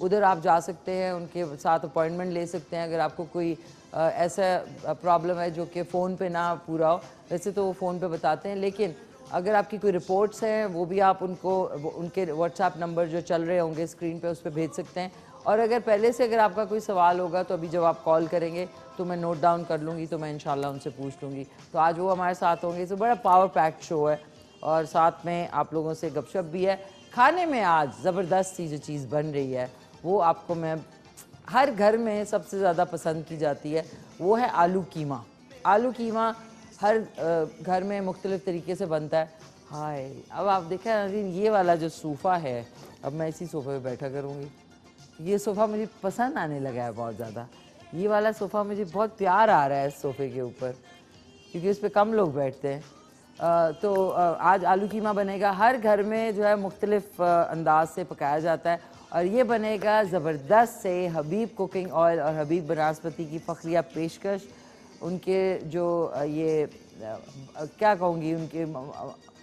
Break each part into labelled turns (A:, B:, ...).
A: ادھر آپ جا سکتے ہیں, ان کے ساتھ اپوائنٹمنٹ لے سکتے ہیں اگر آپ کو کوئی ایسا پرابلم ہے جو کہ فون پہ نہ پورا ہو. ویسے تو وہ فون پہ بتاتے ہیں, لیکن اگر آپ کی کوئی رپورٹس ہیں وہ بھی آپ ان کو ان کے واٹس ایپ نمبر جو چل رہے ہوں گے اسکرین پہ اس پہ بھیج سکتے ہیں. اور اگر پہلے سے اگر آپ کا کوئی سوال ہوگا تو ابھی جب آپ کال کریں گے تو میں نوٹ ڈاؤن کر لوں گی, تو میں انشاءاللہ ان سے پوچھ لوں گی. تو آج وہ ہمارے ساتھ ہوں گے. تو بڑا پاور پیکڈ شو ہے اور ساتھ میں آپ لوگوں سے گپ شپ بھی ہے. کھانے میں آج زبردست سی جو چیز بن رہی ہے وہ آپ کو میں ہر گھر میں سب سے زیادہ پسند کی جاتی ہے, وہ ہے آلو قیمہ. آلو قیمہ ہر گھر میں مختلف طریقے سے بنتا ہے. ہائے اب آپ دیکھیں ناظرین, یہ والا جو صوفہ ہے, اب میں اسی صوفے پہ بیٹھا کروں گی. یہ صوفہ مجھے پسند آنے لگا ہے بہت زیادہ. یہ والا صوفہ مجھے بہت پیار آ رہا ہے اس صوفے کے اوپر, کیونکہ اس پہ کم لوگ بیٹھتے ہیں. تو آج آلو قیمہ بنے گا. ہر گھر میں جو ہے مختلف انداز سے پکایا جاتا ہے, اور یہ بنے گا زبردست سے حبیب کوکنگ آئل اور حبیب بناسپتی کی فخریہ پیشکش. ان کے جو یہ کیا کہوں گی, ان کے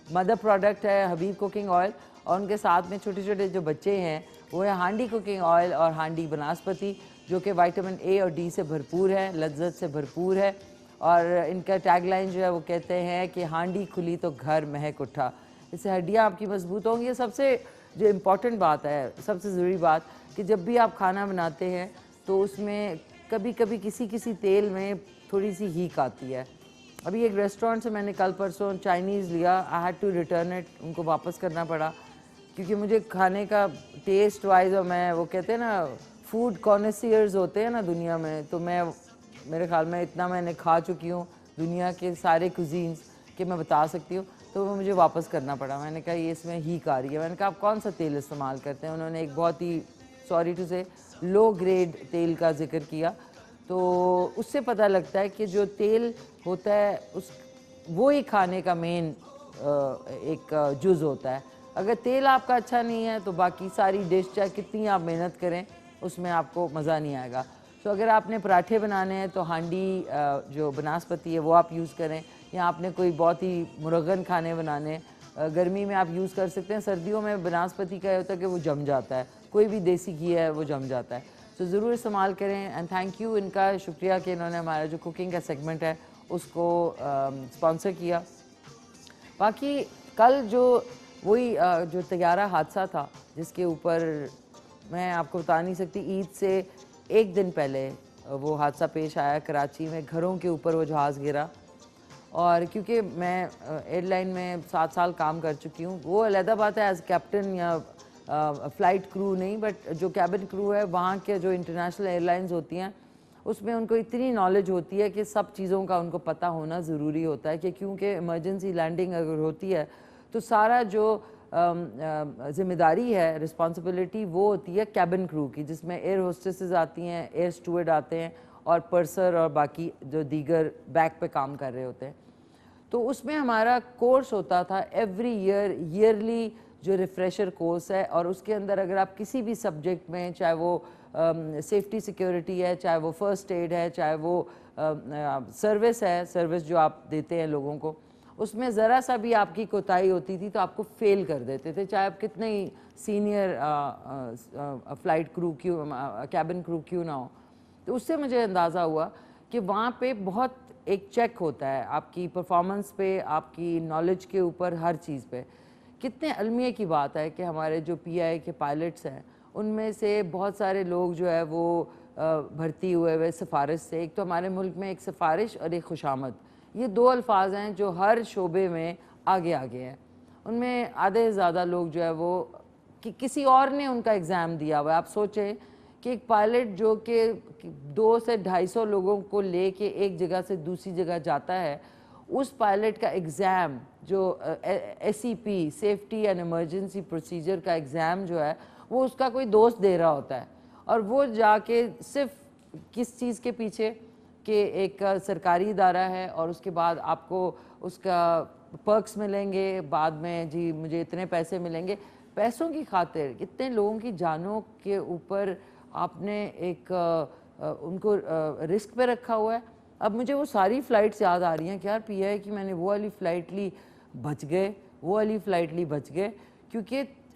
A: مدر پروڈکٹ ہے حبیب کوکنگ آئل, اور ان کے ساتھ میں چھوٹے چھوٹے جو بچے ہیں وہ ہے ہانڈی کوکنگ آئل اور ہانڈی بناسپتی, جو کہ وائٹامن اے اور ڈی سے بھرپور ہے, لذت سے بھرپور ہے. اور ان کا ٹیگ لائن جو ہے وہ کہتے ہیں کہ ہانڈی کھلی تو گھر مہک اٹھا. اس سے ہڈیاں آپ کی مضبوط ہوں گی. یہ سب سے جو امپورٹنٹ بات ہے, سب سے ضروری بات, کہ جب بھی آپ کھانا بناتے ہیں تو اس میں کبھی کبھی کسی تیل میں تھوڑی سی ہیک آتی ہے. ابھی ایک ریسٹورینٹ سے میں نے کل پرسوں چائنیز لیا, I had to return it, ان کو واپس کرنا پڑا, کیونکہ مجھے کھانے کا ٹیسٹ وائز, اور میں وہ کہتے ہیں نا فوڈ کونیسیئرز ہوتے ہیں نا دنیا میں, تو میں میرے خیال میں اتنا میں نے کھا چکی ہوں دنیا کے سارے کوزینز کہ میں بتا سکتی ہوں, تو وہ مجھے واپس کرنا پڑا. میں نے کہا یہ اس میں ہیک آ رہی ہے. میں نے کہا آپ کون سا تیل استعمال کرتے ہیں؟ انہوں نے ایک بہت ہی سوری ٹو سے لو گریڈ تیل کا ذکر کیا. تو اس سے پتہ لگتا ہے کہ جو تیل ہوتا ہے وہی کھانے کا مین ایک جز ہوتا ہے. اگر تیل آپ کا اچھا نہیں ہے تو باقی ساری ڈش چاہے کتنی آپ محنت کریں اس میں آپ کو مزہ نہیں آئے گا. تو اگر آپ نے پراٹھے بنانے ہیں تو ہانڈی جو بناسپتی ہے وہ آپ یوز کریں, یا آپ نے کوئی بہت ہی مرغن کھانے بنانے گرمی میں آپ یوز کر سکتے ہیں. سردیوں میں بناسپتی کا یہ ہوتا ہے کہ وہ جم جاتا ہے, کوئی بھی دیسی گھی ہے وہ جم جاتا ہے. تو ضرور استعمال کریں. اینڈ تھینک یو, ان کا شکریہ کہ انہوں نے ہمارا جو کوکنگ کا سیگمنٹ ہے اس کو اسپانسر کیا. باقی کل جو وہی جو طیارہ حادثہ تھا جس کے اوپر میں آپ کو بتا نہیں سکتی, عید سے ایک دن پہلے وہ حادثہ پیش آیا کراچی میں, گھروں کے اوپر وہ جہاز گرا. اور کیونکہ میں ایئر لائن میں 7 سال کام کر چکی ہوں, وہ علیحدہ بات ہے ایز کیپٹن یا فلائٹ کرو نہیں, بٹ جو کیبن کرو ہے وہاں کے جو انٹرنیشنل ایئر لائنز ہوتی ہیں اس میں ان کو اتنی نالج ہوتی ہے کہ سب چیزوں کا ان کو پتہ ہونا ضروری ہوتا ہے, کہ کیونکہ ایمرجنسی لینڈنگ اگر ہوتی ہے تو سارا جو ذمہ داری ہے, رسپانسبلٹی, وہ ہوتی ہے کیبن کرو کی, جس میں ایئر ہوسٹسز آتی ہیں, ایئر اسٹوارڈ آتے ہیں, اور پرسر اور باقی جو دیگر بیک پہ کام کر رہے ہوتے ہیں. تو اس میں ہمارا کورس ہوتا تھا ایوری ایئرلی جو ریفریشر کورس ہے, اور اس کے اندر اگر آپ کسی بھی سبجیکٹ میں, چاہے وہ سیفٹی سیکیورٹی ہے, چاہے وہ فرسٹ ایڈ ہے, چاہے وہ سروس ہے, سروس جو آپ دیتے ہیں لوگوں کو, اس میں ذرا سا بھی آپ کی کوتاہی ہوتی تھی تو آپ کو فیل کر دیتے تھے, چاہے آپ کتنے ہی سینئر فلائٹ کرو کیوں, کیبن کرو کیوں نہ ہو. تو اس سے مجھے اندازہ ہوا کہ وہاں پہ بہت ایک چیک ہوتا ہے آپ کی پرفارمنس پہ, آپ کی نالج کے اوپر, ہر چیز پہ. کتنے المیہ کی بات ہے کہ ہمارے جو پی آئی کے پائلٹس ہیں ان میں سے بہت سارے لوگ جو ہے وہ بھرتی ہوئے سفارش سے. ایک تو ہمارے ملک میں ایک سفارش اور ایک خوشامد, یہ 2 الفاظ ہیں جو ہر شعبے میں آگے ہیں. ان میں آدھے سے زیادہ لوگ جو ہے وہ کسی اور نے ان کا ایگزام دیا ہوا ہے. آپ سوچیں کہ ایک پائلٹ جو کہ 200 سے 250 لوگوں کو لے کے ایک جگہ سے دوسری جگہ جاتا ہے, اس پائلٹ کا ایگزام جو S C P, safety and emergency procedure کا ایگزام جو ہے وہ اس کا کوئی دوست دے رہا ہوتا ہے, اور وہ جا کے صرف کس چیز کے پیچھے کہ ایک سرکاری ادارہ ہے اور اس کے بعد آپ کو اس کا پرکس ملیں گے, بعد میں جی مجھے اتنے پیسے ملیں گے. پیسوں کی خاطر کتنے لوگوں کی جانوں کے اوپر آپ نے ایک ان کو رسک پہ رکھا ہوا ہے. اب مجھے وہ ساری فلائٹس یاد آ رہی ہیں کہ یار پی آئی کی میں نے وہ والی فلائٹ لی, بچ گئے, وہ والی فلائٹ لی, بچ گئے, کیونکہ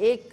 A: 1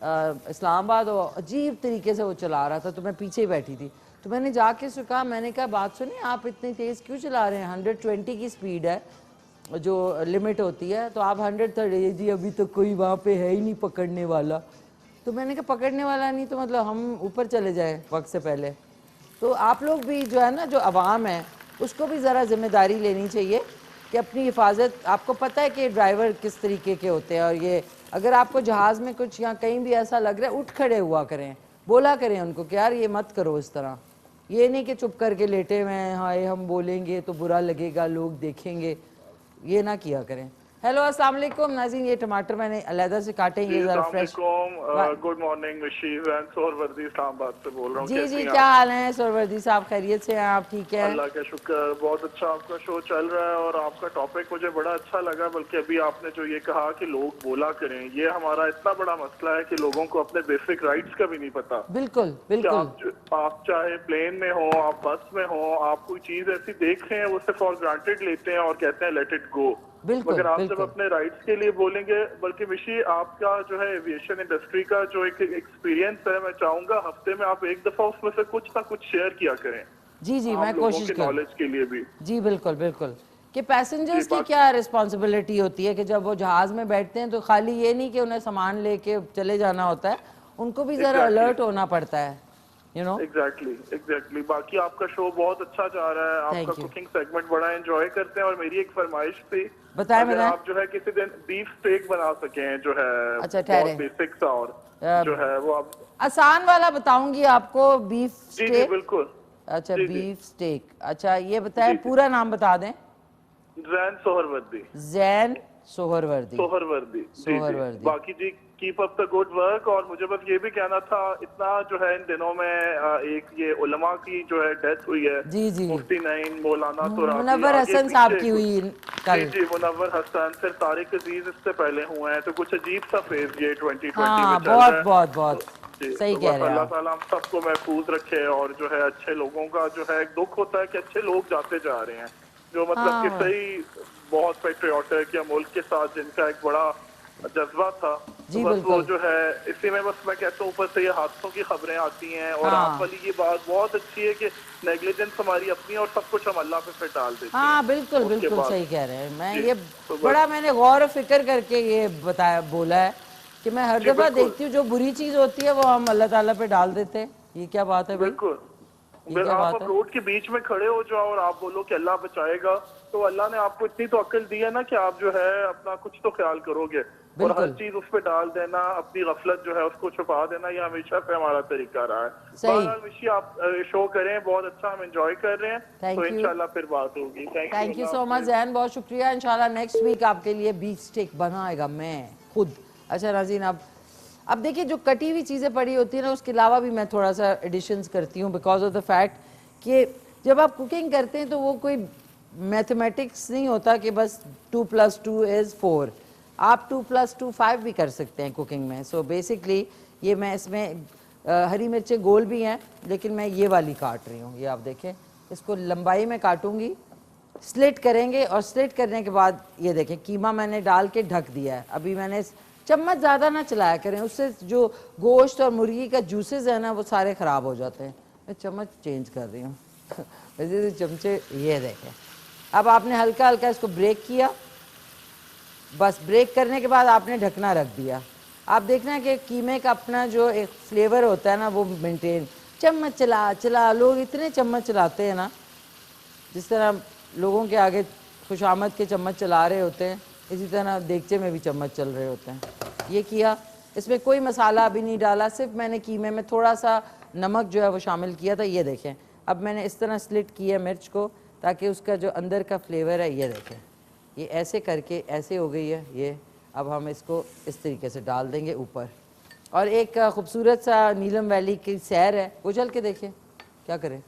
A: اسلام آباد اور عجیب طریقے سے وہ چلا رہا تھا تو میں پیچھے ہی بیٹھی تھی. تو میں نے جا کے اس کو کہا, میں نے کہا بات سنیں آپ اتنی تیز کیوں چلا رہے ہیں, 120 کی سپیڈ ہے جو لمٹ ہوتی ہے, تو آپ 130, جی ابھی تو کوئی وہاں پہ ہے ہی نہیں پکڑنے والا. تو میں نے کہا پکڑنے والا نہیں تو مطلب ہم اوپر چلے جائیں وقت سے پہلے. تو آپ لوگ بھی جو ہے نا, جو عوام ہے اس کو بھی ذرا ذمہ داری لینی چاہیے کہ اپنی حفاظت, آپ کو پتہ ہے کہ ڈرائیور کس طریقے کے ہوتے ہیں, اور یہ اگر آپ کو جہاز میں کچھ یا کہیں بھی ایسا لگ رہا ہے اٹھ کھڑے ہوا کریں, بولا کریں ان کو کہ یار یہ مت کرو اس طرح. یہ نہیں کہ چپ کر کے لیٹے ہوئے ہیں, ہائے ہم بولیں گے تو برا لگے گا, لوگ دیکھیں گے, یہ نہ کیا کریں. ہیلو السلام علیکم ناظرین, یہ ٹماٹر میں نے علیحدہ سے کاٹے, یہ ذرا فریش.
B: گڈ مارننگ مشیز اینڈ سہروردی, اسلام آباد سے بول رہا ہوں.
A: جی جی کیا حال ہیں سہروردی صاحب, خیریت سے ہیں آپ, ٹھیک ہیں؟
B: اللہ کا شکر, بہت اچھا آپ کا شو چل رہا ہے اور آپ کا ٹاپک مجھے بڑا اچھا لگا. بلکہ ابھی آپ نے جو یہ کہا کہ لوگ بولا کریں, یہ ہمارا اتنا بڑا مسئلہ ہے کہ لوگوں کو اپنے بیسک رائٹس کا بھی نہیں پتا.
A: بالکل بالکل.
B: آپ چاہے پلین میں ہوں, آپ بس میں ہوں, آپ کوئی چیز ایسی دیکھ رہے ہیں اسے فار گرانٹیڈ لیتے ہیں اور کہتے ہیں لیٹ اٹ گو. مگر آپ جب اپنے رائٹس کے لیے بولیں گے, بلکہ مشی آپ کا جو ہے ایویشن انڈسٹری کا جو ایک ایکسپیرینس ہے, میں چاہوں گا ہفتے میں آپ ایک دفعہ اس میں سے کچھ نہ کچھ شیئر کیا کریں.
A: جی جی میں کوشش کروں
B: نالج کے لیے بھی.
A: جی بالکل بالکل, کہ پیسنجرز کی کیا رسپانسبلٹی ہوتی ہے کہ جب وہ جہاز میں بیٹھتے ہیں تو خالی یہ نہیں کہ انہیں سامان لے کے چلے جانا ہوتا ہے, ان کو بھی ذرا الرٹ ہونا پڑتا ہے.
B: ایگزیکٹلی. باقی آپ کا شو بہت اچھا جا رہا ہے, آپ کا کوکنگ سیگمنٹ بڑا انجوائے کرتے ہیں. اور میری ایک فرمائش تھی, اگر آپ جو ہے کسی دن بیف اسٹیک بنا سکیں جو ہے بہت بیسک سا, اور جو ہے وہ آپ
A: آسان والا بتاؤں گی آپ کو, بیف اسٹیک.
B: جی بالکل.
A: اچھا بیف اسٹیک, اچھا یہ بتائیں پورا نام بتا دیں.
B: زین سہروردی.
A: زین سہروردی.
B: سہروردی. باقی جی keep up the good work. اور مجھے بس یہ بھی کہنا تھا, اتنا جو ہے ان دنوں میں ایک یہ علماء کی جو ہے ڈیتھ ہوئی ہے,
A: جی جی
B: مفتی نعیم, مولانا
A: منور حسن صاحب کی ہوئی کل.
B: جی منور حسن, پھر طارق عزیز اس سے پہلے ہوئے ہیں, تو کچھ عجیب سا فیز یہ 2020 میں چل رہا ہے.
A: بہت بہت بہت صحیح کہہ رہے ہیں.
B: اللہ تعالیٰ ہم سب کو محفوظ رکھے, اور جو ہے اچھے لوگوں کا جو ہے ایک دکھ ہوتا ہے کہ اچھے لوگ جاتے جا رہے ہیں, جو مطلب کہ صحیح بہت پیٹریوٹک یا ملک کے ساتھ جن کا ایک بڑا جذبہ تھا.
A: جی
B: بس
A: بالکل.
B: وہ جو ہے اسی میں بس میں کہتا ہوں اوپر سے یہ حادثوں کی خبریں آتی ہیں, اور آپ والی یہ بات بہت اچھی ہے کہ نیگلیجنس ہماری اپنی اور سب کچھ ہم اللہ پہ پھر ڈال دیتے ہیں.
A: ہاں بالکل بالکل صحیح کہہ رہے ہیں. میں یہ بڑا میں نے غور و فکر کر کے یہ بولا ہے کہ میں ہر دفعہ دیکھتی ہوں جو بری چیز ہوتی ہے وہ ہم اللہ تعالیٰ پہ ڈال دیتے ہیں. یہ کیا بات ہے بھائی؟
B: بالکل. آپ روڈ کے بیچ میں کھڑے ہو جاؤ اور آپ بولو کہ اللہ بچائے گا, تو اللہ نے آپ کو اتنی تو عقل دی ہے نا کہ آپ جو ہے اپنا کچھ تو خیال کرو گے, اور ہر چیز اس پہ ڈال دینا, اپنی غفلت جو ہے اس کو چھپا دینا, یہ ہمیشہ سے ہمارا طریقہ رہا ہے. بہرحال مشی آپ شو کریں, بہت اچھا, ہم انجوائے کر رہے ہیں, تو انشاءاللہ پھر بات ہوگی.
A: تھینک یو سو مچ زین, بہت شکریہ. انشاءاللہ نیکسٹ ویک آپ کے لیے بیف اسٹیک بنائے گا میں خود. اچھا ناظرین, اب دیکھیے جو کٹی ہوئی چیزیں پڑی ہوتی ہیں نا, اس کے علاوہ بھی میں تھوڑا سا ایڈیشنز کرتی ہوں, بیکاز آف دا فیکٹ کہ جب آپ کوکنگ کرتے ہیں تو وہ کوئی میتھمیٹکس نہیں ہوتا کہ بس 2+2=4. آپ 2+2 5 بھی کر سکتے ہیں کوکنگ میں. سو بیسکلی یہ میں اس میں ہری مرچیں گول بھی ہیں, لیکن میں یہ والی کاٹ رہی ہوں. یہ آپ دیکھیں, اس کو لمبائی میں کاٹوں گی, سلٹ کریں گے, اور سلٹ کرنے کے بعد یہ دیکھیں قیمہ میں نے ڈال کے ڈھک دیا ہے. ابھی میں نے چمچ زیادہ نہ چلایا کریں, اس سے جو گوشت اور مرغی کا جوسز ہے نا وہ سارے خراب ہو جاتے ہیں. میں چمچ چینج کر رہی ہوں ویسے چمچے. یہ دیکھیں, اب آپ نے ہلکا ہلکا اس کو بریک کیا, بس بریک کرنے کے بعد آپ نے ڈھکنا رکھ دیا. آپ دیکھنا کہ قیمے کا اپنا جو ایک فلیور ہوتا ہے نا وہ مینٹین. چمچ چلا لوگ اتنے چمچ چلاتے ہیں نا, جس طرح لوگوں کے آگے خوش آمد کے چمچ چلا رہے ہوتے ہیں, اسی طرح دیگچے میں بھی چمچ چل رہے ہوتے ہیں. یہ کیا, اس میں کوئی مسالہ ابھی نہیں ڈالا, صرف میں نے قیمے میں تھوڑا سا نمک جو ہے وہ شامل کیا تھا. یہ دیکھیں, اب میں نے اس طرح سلٹ کیا مرچ کو تاکہ اس کا جو اندر کا فلیور ہے, یہ دیکھیں یہ ایسے کر کے ایسے ہو گئی ہے. یہ اب ہم اس کو اس طریقے سے ڈال دیں گے اوپر. اور ایک خوبصورت سا نیلم ویلی کی سیر ہے, وہ چل کے دیکھیں, کیا کریں,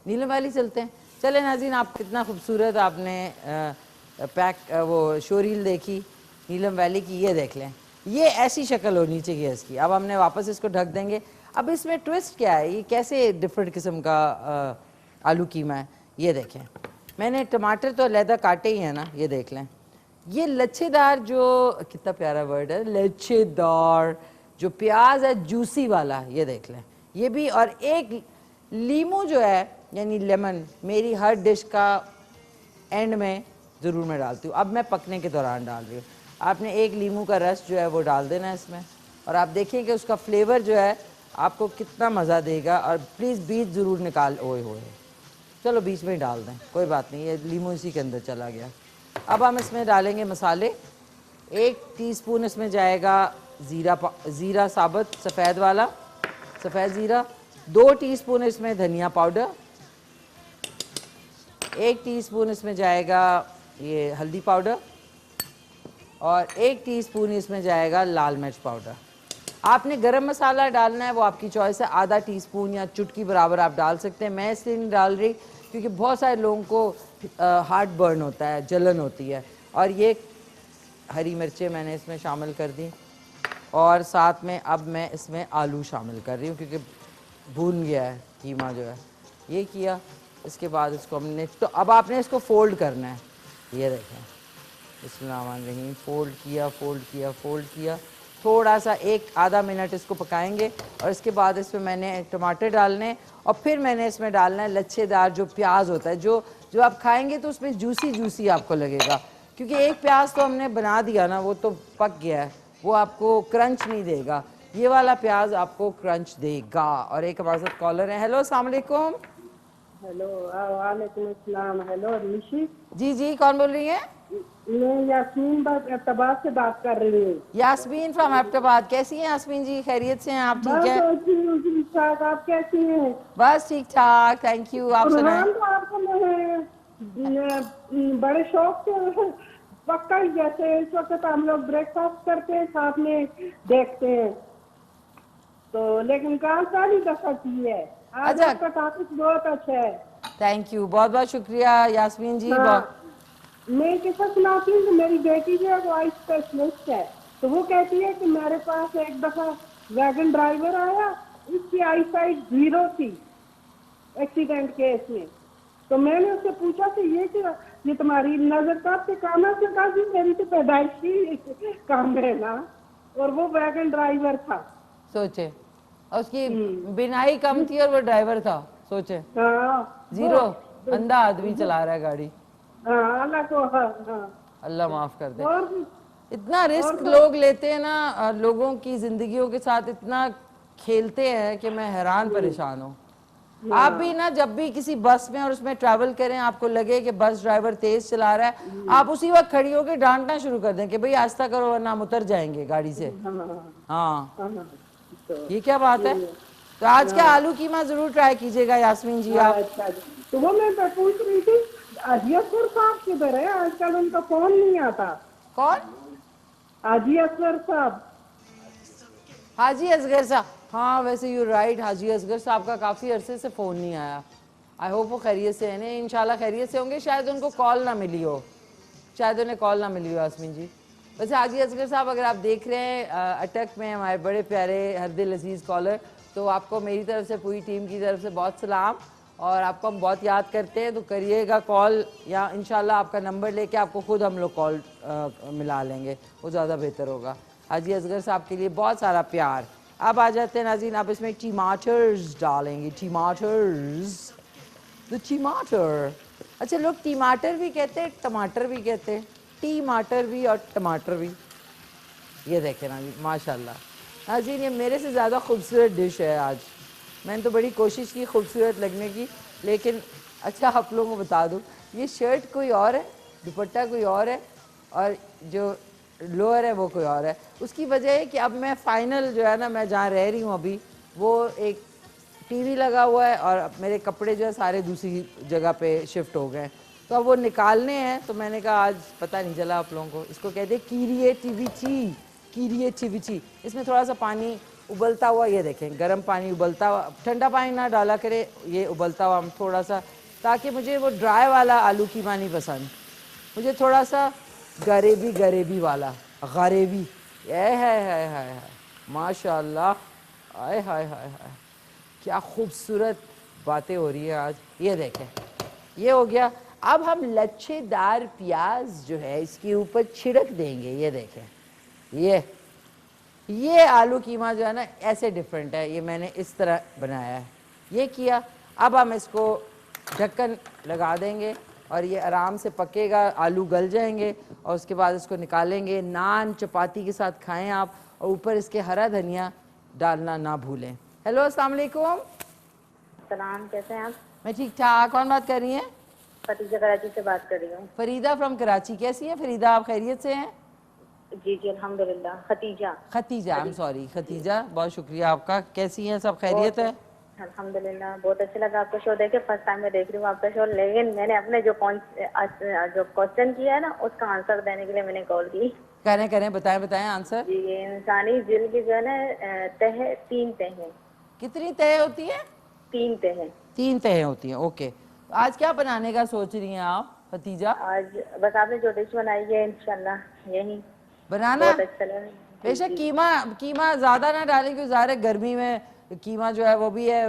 A: نیلم ویلی چلتے ہیں. چلیں ناظرین, آپ کتنا خوبصورت آپ نے وہ شوریل دیکھی نیلم ویلی کی. یہ دیکھ لیں, یہ ایسی شکل ہونی چاہیے اس کی. اب ہم نے واپس اس کو ڈھک دیں گے. اب اس میں ٹوسٹ کیا ہے, یہ کیسے ڈفرنٹ قسم کا آلو قیمہ ہے. یہ دیکھیں, میں نے ٹماٹر تو علیحدہ کاٹے ہی ہیں نا, یہ دیکھ لیں. یہ لچھے دار جو, کتنا پیارا ورڈ ہے لچھے دار, جو پیاز ہے جوسی والا یہ دیکھ لیں یہ بھی, اور ایک لیمو جو ہے یعنی لیمن میری ہر ڈش کا اینڈ میں ضرور میں ڈالتی ہوں. اب میں پکنے کے دوران ڈال رہی ہوں. آپ نے ایک لیمو کا رس جو ہے وہ ڈال دینا ہے اس میں, اور آپ دیکھیں کہ اس کا فلیور جو ہے آپ کو کتنا مزہ دے گا. اور پلیز بیج ضرور نکال, ہوئے چلو بیچ میں ہی ڈال دیں کوئی بات نہیں, یہ لیمو اسی کے اندر چلا گیا. اب ہم اس میں ڈالیں گے مسالے. 1 ٹی اسپون اس میں جائے گا زیرہ ثابت سفید والا, سفید زیرہ. 2 ٹی اسپون اس میں دھنیا پاؤڈر. 1 ٹی اسپون اس میں جائے گا یہ ہلدی پاؤڈر, اور 1 ٹی اسپون اس میں جائے گا لال مرچ پاؤڈر. آپ نے گرم مسالہ ڈالنا ہے وہ آپ کی چوائس ہے, آدھا ٹی اسپون یا چٹکی برابر آپ ڈال سکتے ہیں. میں اس لیے نہیں ڈال رہی کیونکہ بہت سارے لوگوں کو ہارٹ برن ہوتا ہے, جلن ہوتی ہے. اور یہ ہری مرچیں میں نے اس میں شامل کر دی, اور ساتھ میں اب میں اس میں آلو شامل کر رہی ہوں کیونکہ بھون گیا ہے قیمہ جو ہے. یہ کیا, اس کے بعد اس کو ہم نے, تو اب آپ نے اس کو فولڈ کرنا ہے. یہ دیکھیں بسم اللہ الرحمن الرحیم, فولڈ کیا فولڈ کیا فولڈ کیا. تھوڑا سا 1-آدھا منٹ اس کو پکائیں گے, اور اس کے بعد اس میں نے ٹماٹر ڈالنے, اور پھر میں نے اس میں ڈالنا ہے لچھے دار جو پیاز ہوتا ہے, جو آپ کھائیں گے تو اس میں جوسی آپ کو لگے گا. کیونکہ ایک پیاز تو ہم نے بنا دیا نا, وہ تو پک گیا ہے, وہ آپ کو کرنچ نہیں دے گا. یہ والا پیاز آپ کو کرنچ دے گا. اور ایک ہمارے ساتھ کالر ہے. ہیلو السلام علیکم.
C: ہیلو وعلیکم السلام. ہیلو نشی.
A: جی کون بول رہی ہیں؟
C: میں یاسمین ایبٹآباد سے بات کر رہی ہوں.
A: یاسمین فرام ایبٹآباد. کیسی ہیں یاسمین جی؟ خیریت سے ہیں آپ؟ ٹھیک ہے
C: بس آپ کیسی ہیں؟
A: بس ٹھیک ٹھاک, تھینک یو. آپ سنائیں.
C: آپ کو میں بڑے شوق سے پکا ہی, جیسے اس وقت ہم لوگ بریک فاسٹ کرتے ہیں ساتھ میں دیکھتے ہیں, تو لیکن کام پہلی دفعہ کی ہے. آج آپ کا ٹاپک بہت اچھا ہے.
A: تھینک یو, بہت بہت شکریہ یاسمین جی.
C: میں قصہ سناتی ہوں کہ میری بیٹی جو ہے وہ آئی اسپیشلسٹ ہے, تو وہ کہتی ہے کہ میرے پاس ایک دفعہ ویگن ڈرائیور آیا, اس کی آئی سائٹ 0 تھی ایکسیڈنٹ کیس میں. تو میں نے اس سے پوچھا کہ یہ تمہاری نظر کب سے کام ہے؟ سے کہا جی میری تو پیدائشی کام ہے نا, اور وہ ویگن ڈرائیور تھا.
A: سوچے, اس کی بینائی کم تھی اور وہ ڈرائیور تھا. سوچے 0 اندھا آدمی چلا رہا ہے گاڑی.
C: اللہ کو
A: اللہ معاف کر دے. اتنا رسک لوگ لیتے ہیں نا, لوگوں کی زندگیوں کے ساتھ اتنا کھیلتے ہیں کہ میں حیران پریشان ہوں. آپ بھی نا جب بھی کسی بس میں اور اس میں ٹریول کریں, آپ کو لگے کہ بس ڈرائیور تیز چلا رہا ہے, آپ اسی وقت کھڑی ہو کے ڈانٹنا شروع کر دیں کہ بھئی آہستہ کرو ورنہ ہم اتر جائیں گے گاڑی سے. ہاں یہ کیا بات ہے. تو آج کیا آلو قیمہ ضرور ٹرائی کیجئے گا یاسمین جی آپ.
C: تو وہ میں پوچھ رہی تھی حاجی اصغر صاحب کدھر ہے؟ آج کل ان کا فون نہیں آتا.
A: کون؟
C: حاجی اصغر صاحب.
A: حاجی اصغر صاحب, ہاں ویسے یو رائٹ, حاجی اصغر صاحب کا کافی عرصے سے فون نہیں آیا. آئی ہوپ وہ خیریت سے ہیں, انشاءاللہ خیریت سے ہوں گے. شاید ان کو کال نہ ملی ہو, شاید انہیں کال نہ ملی ہو یاسمین جی. ویسے حاجی اصغر صاحب اگر آپ دیکھ رہے ہیں اٹک میں ہمارے بڑے پیارے ہر دل عزیز کالر, تو آپ کو میری طرف سے پوری ٹیم کی طرف سے بہت سلام, اور آپ کو ہم بہت یاد کرتے ہیں. تو کریے گا کال, یا انشاءاللہ آپ کا نمبر لے کے آپ کو خود ہم لوگ کال ملا لیں گے, وہ زیادہ بہتر ہوگا. حاجی اصغر صاحب کے لیے بہت سارا پیار. اب آ جاتے ہیں ناظرین, آپ اس میں ٹماٹرز ڈالیں گے. ٹماٹر, اچھا لوگ ٹماٹر بھی کہتے ہیں, ٹماٹر بھی کہتے ہیں, ٹماٹر بھی اور ٹماٹر بھی. یہ دیکھیں نا جی ماشاءاللہ ناظرین, یہ میرے سے زیادہ خوبصورت ڈش ہے آج. میں نے تو بڑی کوشش کی خوبصورت لگنے کی, لیکن اچھا آپ لوگوں کو بتا دوں, یہ شرٹ کوئی اور ہے, دوپٹہ کوئی اور ہے, اور جو لوئر ہے وہ کوئی اور ہے. اس کی وجہ ہے کہ اب میں فائنل جو ہے نا, میں جہاں رہ رہی ہوں ابھی, وہ ایک ٹی وی لگا ہوا ہے, اور میرے کپڑے جو ہے سارے دوسری جگہ پہ شفٹ ہو گئے, تو اب وہ نکالنے ہیں. تو میں نے کہا آج پتہ نہیں چلا آپ لوگوں کو, اس کو کہتے ہیں کریٹیویٹی. اس میں تھوڑا سا پانی ابلتا ہوا, یہ دیکھیں گرم پانی ابلتا ہوا, ٹھنڈا پانی نہ ڈالا کرے, یہ ابلتا ہوا تھوڑا سا, تاکہ مجھے وہ ڈرائی والا آلو قیمہ نہیں پسند, مجھے تھوڑا سا گریوی والا, غریبی. ہے ماشاء اللہ, آئے ہائے ہائے ہائے, کیا خوبصورت باتیں ہو رہی ہیں آج. یہ دیکھیں یہ ہو گیا. اب ہم لچھے دار پیاز جو ہے اس کے اوپر چھڑک دیں گے. یہ دیکھیں, یہ یہ آلو قیمہ جو ہے نا ایسے ڈیفرنٹ ہے, یہ میں نے اس طرح بنایا ہے, یہ کیا. اب ہم اس کو ڈھکن لگا دیں گے اور یہ آرام سے پکے گا, آلو گل جائیں گے اور اس کے بعد اس کو نکالیں گے. نان چپاتی کے ساتھ کھائیں آپ, اور اوپر اس کے ہرا دھنیا ڈالنا نہ بھولیں. ہیلو السلام علیکم.
D: سلام, کیسے ہیں آپ؟
A: میں ٹھیک ٹھاک. کون بات کر رہی ہیں؟
D: ختیجہ کراچی سے بات کر رہی ہوں.
A: فریدہ فرام کراچی. کیسی ہیں فریدہ آپ, خیریت سے ہیں؟
D: جی جی الحمدللہ. ختیجہ
A: سوری ختیجہ, بہت شکریہ آپ کا. کیسی ہیں, سب خیریت ہے؟
D: الحمدللہ, بہت اچھا لگا آپ کا شو دیکھ کے. فرسٹ ٹائم میں دیکھ رہی ہوں آپ کا شو, لیکن میں نے اپنے جو کوشچن کیا ہے نا اس کا آنسر دینے کے لیے میں نے کال کی.
A: کریں بتائیں آنسر.
D: جی, انسانی دل کی جو ہے نا تہ 3 تہیں.
A: کتنی تہیں ہوتی ہیں؟
D: 3 تہیں.
A: 3 تہیں ہوتی ہیں. اوکے, آج کیا بنانے کا سوچ رہی ہیں آپ ختیجہ؟
D: آج بس آپ نے جو ڈش بنائی ہے انشاءاللہ یہی
A: بنانا.
D: بہت اچھا لگا.
A: بے شک قیمہ زیادہ نہ ڈالیں, کیونکہ ظاہر ہے گرمی میں قیمہ جو ہے وہ بھی ہے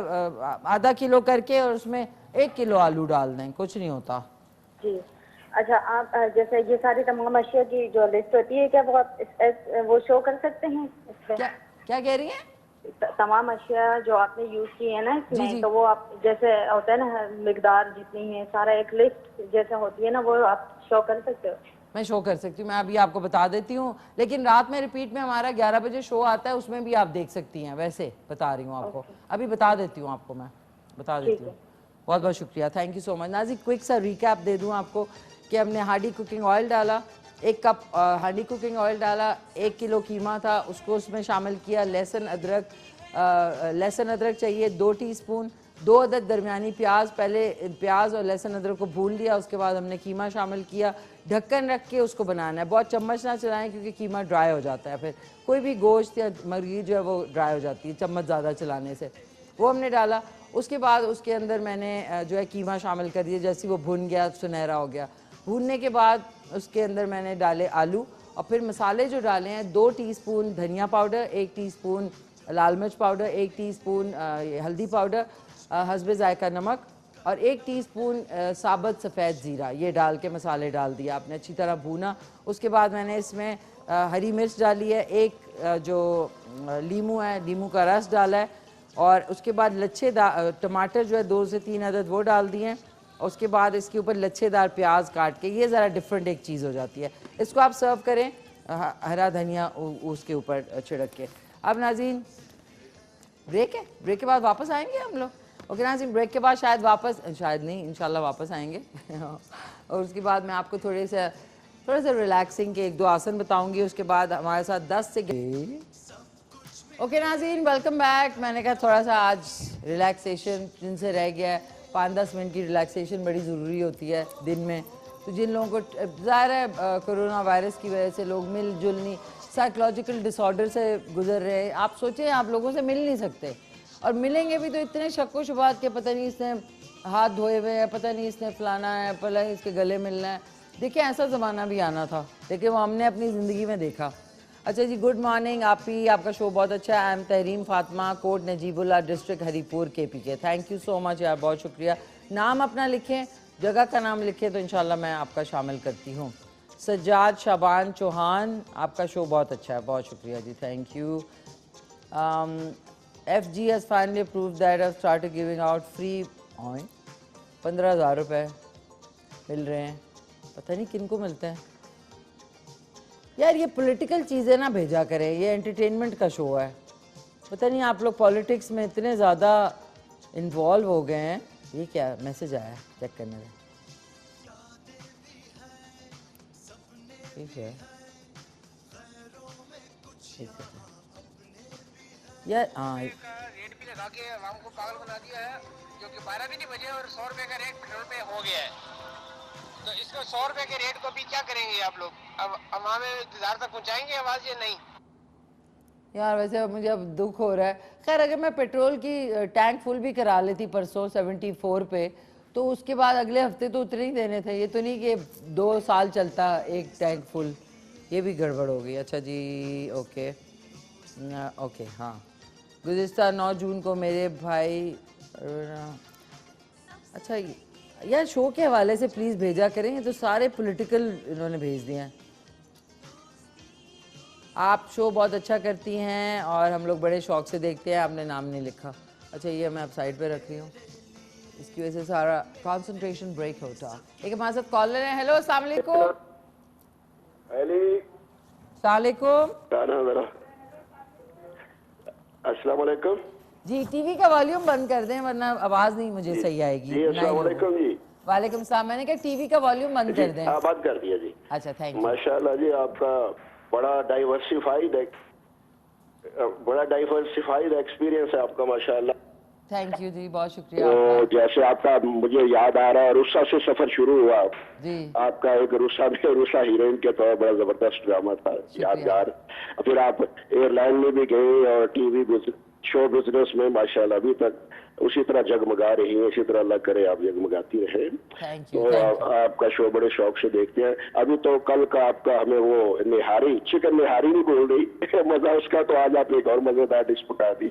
A: آدھا کلو کر کے, اور اس میں 1 کلو آلو ڈال دیں, کچھ نہیں ہوتا.
D: جی اچھا, آپ جیسے یہ ساری تمام اشیاء کی جو لسٹ ہوتی ہے, کیا وہ شو کر سکتے ہیں اس پہ؟
A: کیا کہہ رہی ہیں؟
D: تمام اشیاء جو آپ نے یوز کی ہے نا اس میں, تو وہ آپ جیسے ہوتا ہے نا مقدار جتنی ہے, سارا ایک لسٹ جیسے ہوتی ہے نا, وہ آپ شو کر سکتے ہو؟
A: میں شو کر سکتی ہوں, میں ابھی آپ کو بتا دیتی ہوں, لیکن رات میں ریپیٹ میں ہمارا 11 بجے شو آتا ہے, اس میں بھی آپ دیکھ سکتی ہیں. ویسے بتا رہی ہوں آپ کو, ابھی بتا دیتی ہوں آپ کو, میں بتا دیتی ہوں. بہت بہت شکریہ, تھینک یو سو مچ. ناظرین کوئک سا ریکیپ دے دوں آپ کو کہ ہم نے ہانڈی کوکنگ آئل ڈالا, 1 کپ ہانڈی کوکنگ آئل ڈالا, 1 کلو قیمہ تھا اس کو اس میں شامل کیا. لہسن ادرک چاہیے 2 ٹی اسپون. 2 عدد درمیانی پیاز, پہلے پیاز اور لہسن ادرک کو بھون لیا, اس کے بعد ہم نے قیمہ شامل کیا. ڈھکن رکھ کے اس کو بنانا ہے, بہت چمچ نہ چلائیں کیونکہ قیمہ ڈرائی ہو جاتا ہے, پھر کوئی بھی گوشت یا مرغی جو ہے وہ ڈرائی ہو جاتی ہے چمچ زیادہ چلانے سے. وہ ہم نے ڈالا. اس کے بعد اس کے اندر میں نے جو ہے قیمہ شامل کر دیا, جیسے وہ بھن گیا سنہرا ہو گیا. بھوننے کے بعد اس کے اندر میں نے ڈالے آلو, اور پھر مسالے جو ڈالے ہیں 2 ٹی اسپون دھنیا پاؤڈر, 1 ٹی اسپون لال مرچ پاؤڈر, 1 ٹی اسپون ہلدی پاؤڈر, حسب ذائقہ نمک, اور 1 ٹی اسپون ثابت سفید زیرہ. یہ ڈال کے مسالے ڈال دیا آپ نے, اچھی طرح بھونا. اس کے بعد میں نے اس میں ہری مرچ ڈالی ہے, 1 جو لیمو ہے لیمو کا رس ڈالا ہے, اور اس کے بعد لچھے ٹماٹر جو ہے 2 سے 3 عدد وہ ڈال دیے ہیں. اس کے بعد اس کے اوپر لچھے دار پیاز کاٹ کے, یہ ذرا ڈیفرنٹ ایک چیز ہو جاتی ہے. اس کو آپ سرو کریں ہرا دھنیا اس کے اوپر چھڑک کے. اب ناظرین بریک ہے, بریک کے بعد واپس آئیں گے ہم لوگ. اوکے ناظرین, بریک کے بعد شاید نہیں انشاءاللہ واپس آئیں گے. اور اس کے بعد میں آپ کو تھوڑے سے ریلیکسنگ کے 1-2 آسن بتاؤں گی. اس کے بعد ہمارے ساتھ 10 سے اوکے ناظرین ویلکم بیک. میں نے کہا تھوڑا سا آج ریلیکسیشن جن سے رہ گیا ہے, 5-10 منٹ کی ریلیکسیشن بڑی ضروری ہوتی ہے دن میں. تو جن لوگوں کو ظاہر ہے کرونا وائرس کی وجہ سے لوگ مل جل نہیں, سائیکولوجیکل ڈس آرڈر سے گزر رہے ہیں. آپ سوچیں آپ لوگوں سے مل نہیں سکتے, اور ملیں گے بھی تو اتنے شک و شبہات کہ پتہ نہیں اس نے ہاتھ دھوئے ہوئے ہیں, پتہ نہیں اس نے فلانا ہے, پتہ نہیں اس کے گلے ملنا ہے. دیکھیں ایسا زمانہ بھی آنا تھا, لیکن وہ ہم نے اپنی زندگی میں دیکھا. اچھا جی, گڈ مارننگ. آپ کا شو بہت اچھا ہے. آئی ایم تحریم فاطمہ, کوٹ نجیب اللہ, ڈسٹرکٹ ہری پور, KPK. تھینک یو سو مچ یار, بہت شکریہ. نام اپنا لکھیں, جگہ کا نام لکھیں تو انشاءاللہ میں آپ کا شامل کرتی ہوں. سجاد شابان چوہان, آپ کا شو بہت اچھا ہے, بہت شکریہ جی, thank you. FG has finally approved that I've started giving out free oil. 15,000 روپے مل رہے ہیں, پتہ نہیں کن کو ملتے ہیں یار. یہ پولیٹیکل چیزیں نہ بھیجا کریں, یہ انٹرٹینمنٹ کا شو ہے. پتہ نہیں آپ لوگ پالیٹکس میں اتنے زیادہ انوالو ہو گئے ہیں. یہ کیا میسج آیا ہے, چیک کرنے دیں. ٹھیک ہے یار, ہاں
E: ریٹ بھی لگا کے عوام کو پاگل بنا دیا ہے, جو کہ 12 بھی نہیں بجے اور 100 روپے کا ریٹ پیٹرول پہ ہو گیا ہے. تو اس کو 100 روپے کے ریٹ کو بھی کیا کریں گے آپ لوگ؟ اب عوام انتظار تک پہنچائیں گے آواز یا نہیں؟
A: یار ویسے مجھے اب دکھ ہو رہا ہے. خیر اگر میں پیٹرول کی ٹینک فل بھی کرا لیتی پرسوں 74 پہ, تو اس کے بعد اگلے ہفتے تو اتنے ہی دینے تھے. یہ تو نہیں کہ 2 سال چلتا ایک ٹینک فل, یہ بھی گڑبڑ ہو گئی. اچھا جی اوکے اوکے. ہاں گزشتہ 9 جون کو میرے بھائی, اچھا یار شو کے حوالے سے پلیز بھیجا کریں, یہ تو سارے پولیٹیکل انہوں نے بھیج دیے ہیں. آپ شو بہت اچھا کرتی ہیں اور ہم لوگ بڑے شوق سے دیکھتے ہیں. آپ نے نام نہیں لکھا. اچھا یہ میں اب سائڈ پہ رکھ رہی ہوں, اس کی وجہ سے سارا کانسنٹریشن بریک ہوتا. ایک ہمارے ساتھ کالر ہیں. ہیلو السلام علیکم. السلام علیکم.
F: السلام علیکم.
A: جی ٹی وی کا والیوم بند کر دیں ورنہ آواز نہیں مجھے صحیح آئے گی.
F: جی السلام علیکم. جی
A: وعلیکم السلام. میں نے کہا ٹی وی کا والیوم بند کر دیں.
F: بند کر دیا جی.
A: اچھا تھینک یو.
F: ماشاء اللہ جی آپ کا بڑا ڈائیورسفائڈ ایکسپیرینس ہے آپ کا ماشاء اللہ.
A: تھینک یو جی, بہت شکریہ.
F: جیسے آپ کا مجھے یاد آ رہا ہے روسا سے سفر شروع ہوا
A: جی,
F: آپ کا ایک روسا ہیروئن کے طور بڑا زبردست ڈرامہ تھا یادگار. پھر آپ ایئر لائن میں بھی گئے اور ٹی وی شو بزنس میں ماشاء اللہ ابھی تک اسی طرح جگمگا رہی ہیں. اسی طرح اللہ کرے آپ جگمگاتی رہیں. تو آپ کا شو بڑے شوق سے دیکھتے ہیں. ابھی تو کل کا آپ کا ہمیں وہ نہاری چکن نہاری نہیں بول رہی مزہ اس کا, تو آج آپ ایک اور مزیدار ڈش پکا دی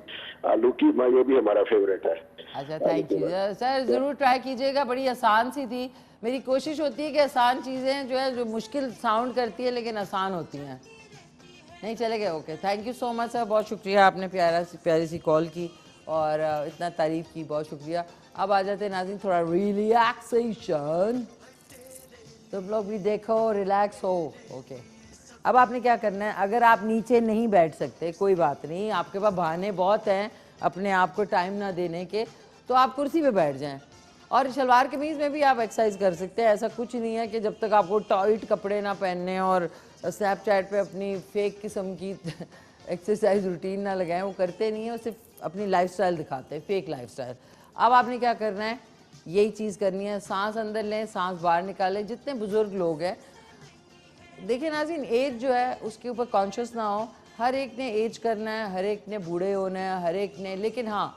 F: آلو کی. یہ بھی ہمارا فیوریٹ ہے.
A: اچھا تھینک یو سر, ضرور ٹرائی کیجیے گا. بڑی آسان سی تھی. میری کوشش ہوتی ہے کہ آسان چیزیں جو ہے جو مشکل ساؤنڈ کرتی ہے لیکن آسان ہوتی ہیں. نہیں چلے گئے. اوکے تھینک یو سو مچ سر, بہت شکریہ. آپ نے پیاری سی کال کی اور اتنا تعریف کی, بہت شکریہ. اب آ جاتے ہیں ناظرین تھوڑا ریلیکسیشن, تم لوگ بھی دیکھو ریلیکس ہو. اوکے اب آپ نے کیا کرنا ہے, اگر آپ نیچے نہیں بیٹھ سکتے کوئی بات نہیں, آپ کے پاس بہانے بہت ہیں اپنے آپ کو ٹائم نہ دینے کے, تو آپ کرسی پہ بیٹھ جائیں. اور شلوار قمیض میں بھی آپ ایکسرسائز کر سکتے ہیں. ایسا کچھ نہیں ہے کہ جب تک آپ کو ٹائٹ کپڑے نہ پہننے اور اسنیپ چیٹ پہ اپنی فیک قسم کی ایکسرسائز روٹین نہ لگائیں. وہ کرتے نہیں ہیں, وہ صرف اپنی لائف سٹائل دکھاتے ہیں, فیک لائف سٹائل. اب آپ نے کیا کرنا ہے, یہی چیز کرنی ہے. سانس اندر لیں, سانس باہر نکالیں. جتنے بزرگ لوگ ہیں دیکھیں ناظرین, ایج جو ہے اس کے اوپر کانشیس نہ ہو. ہر ایک نے ایج کرنا ہے, ہر ایک نے بوڑھے ہونا ہے, ہر ایک نے, لیکن ہاں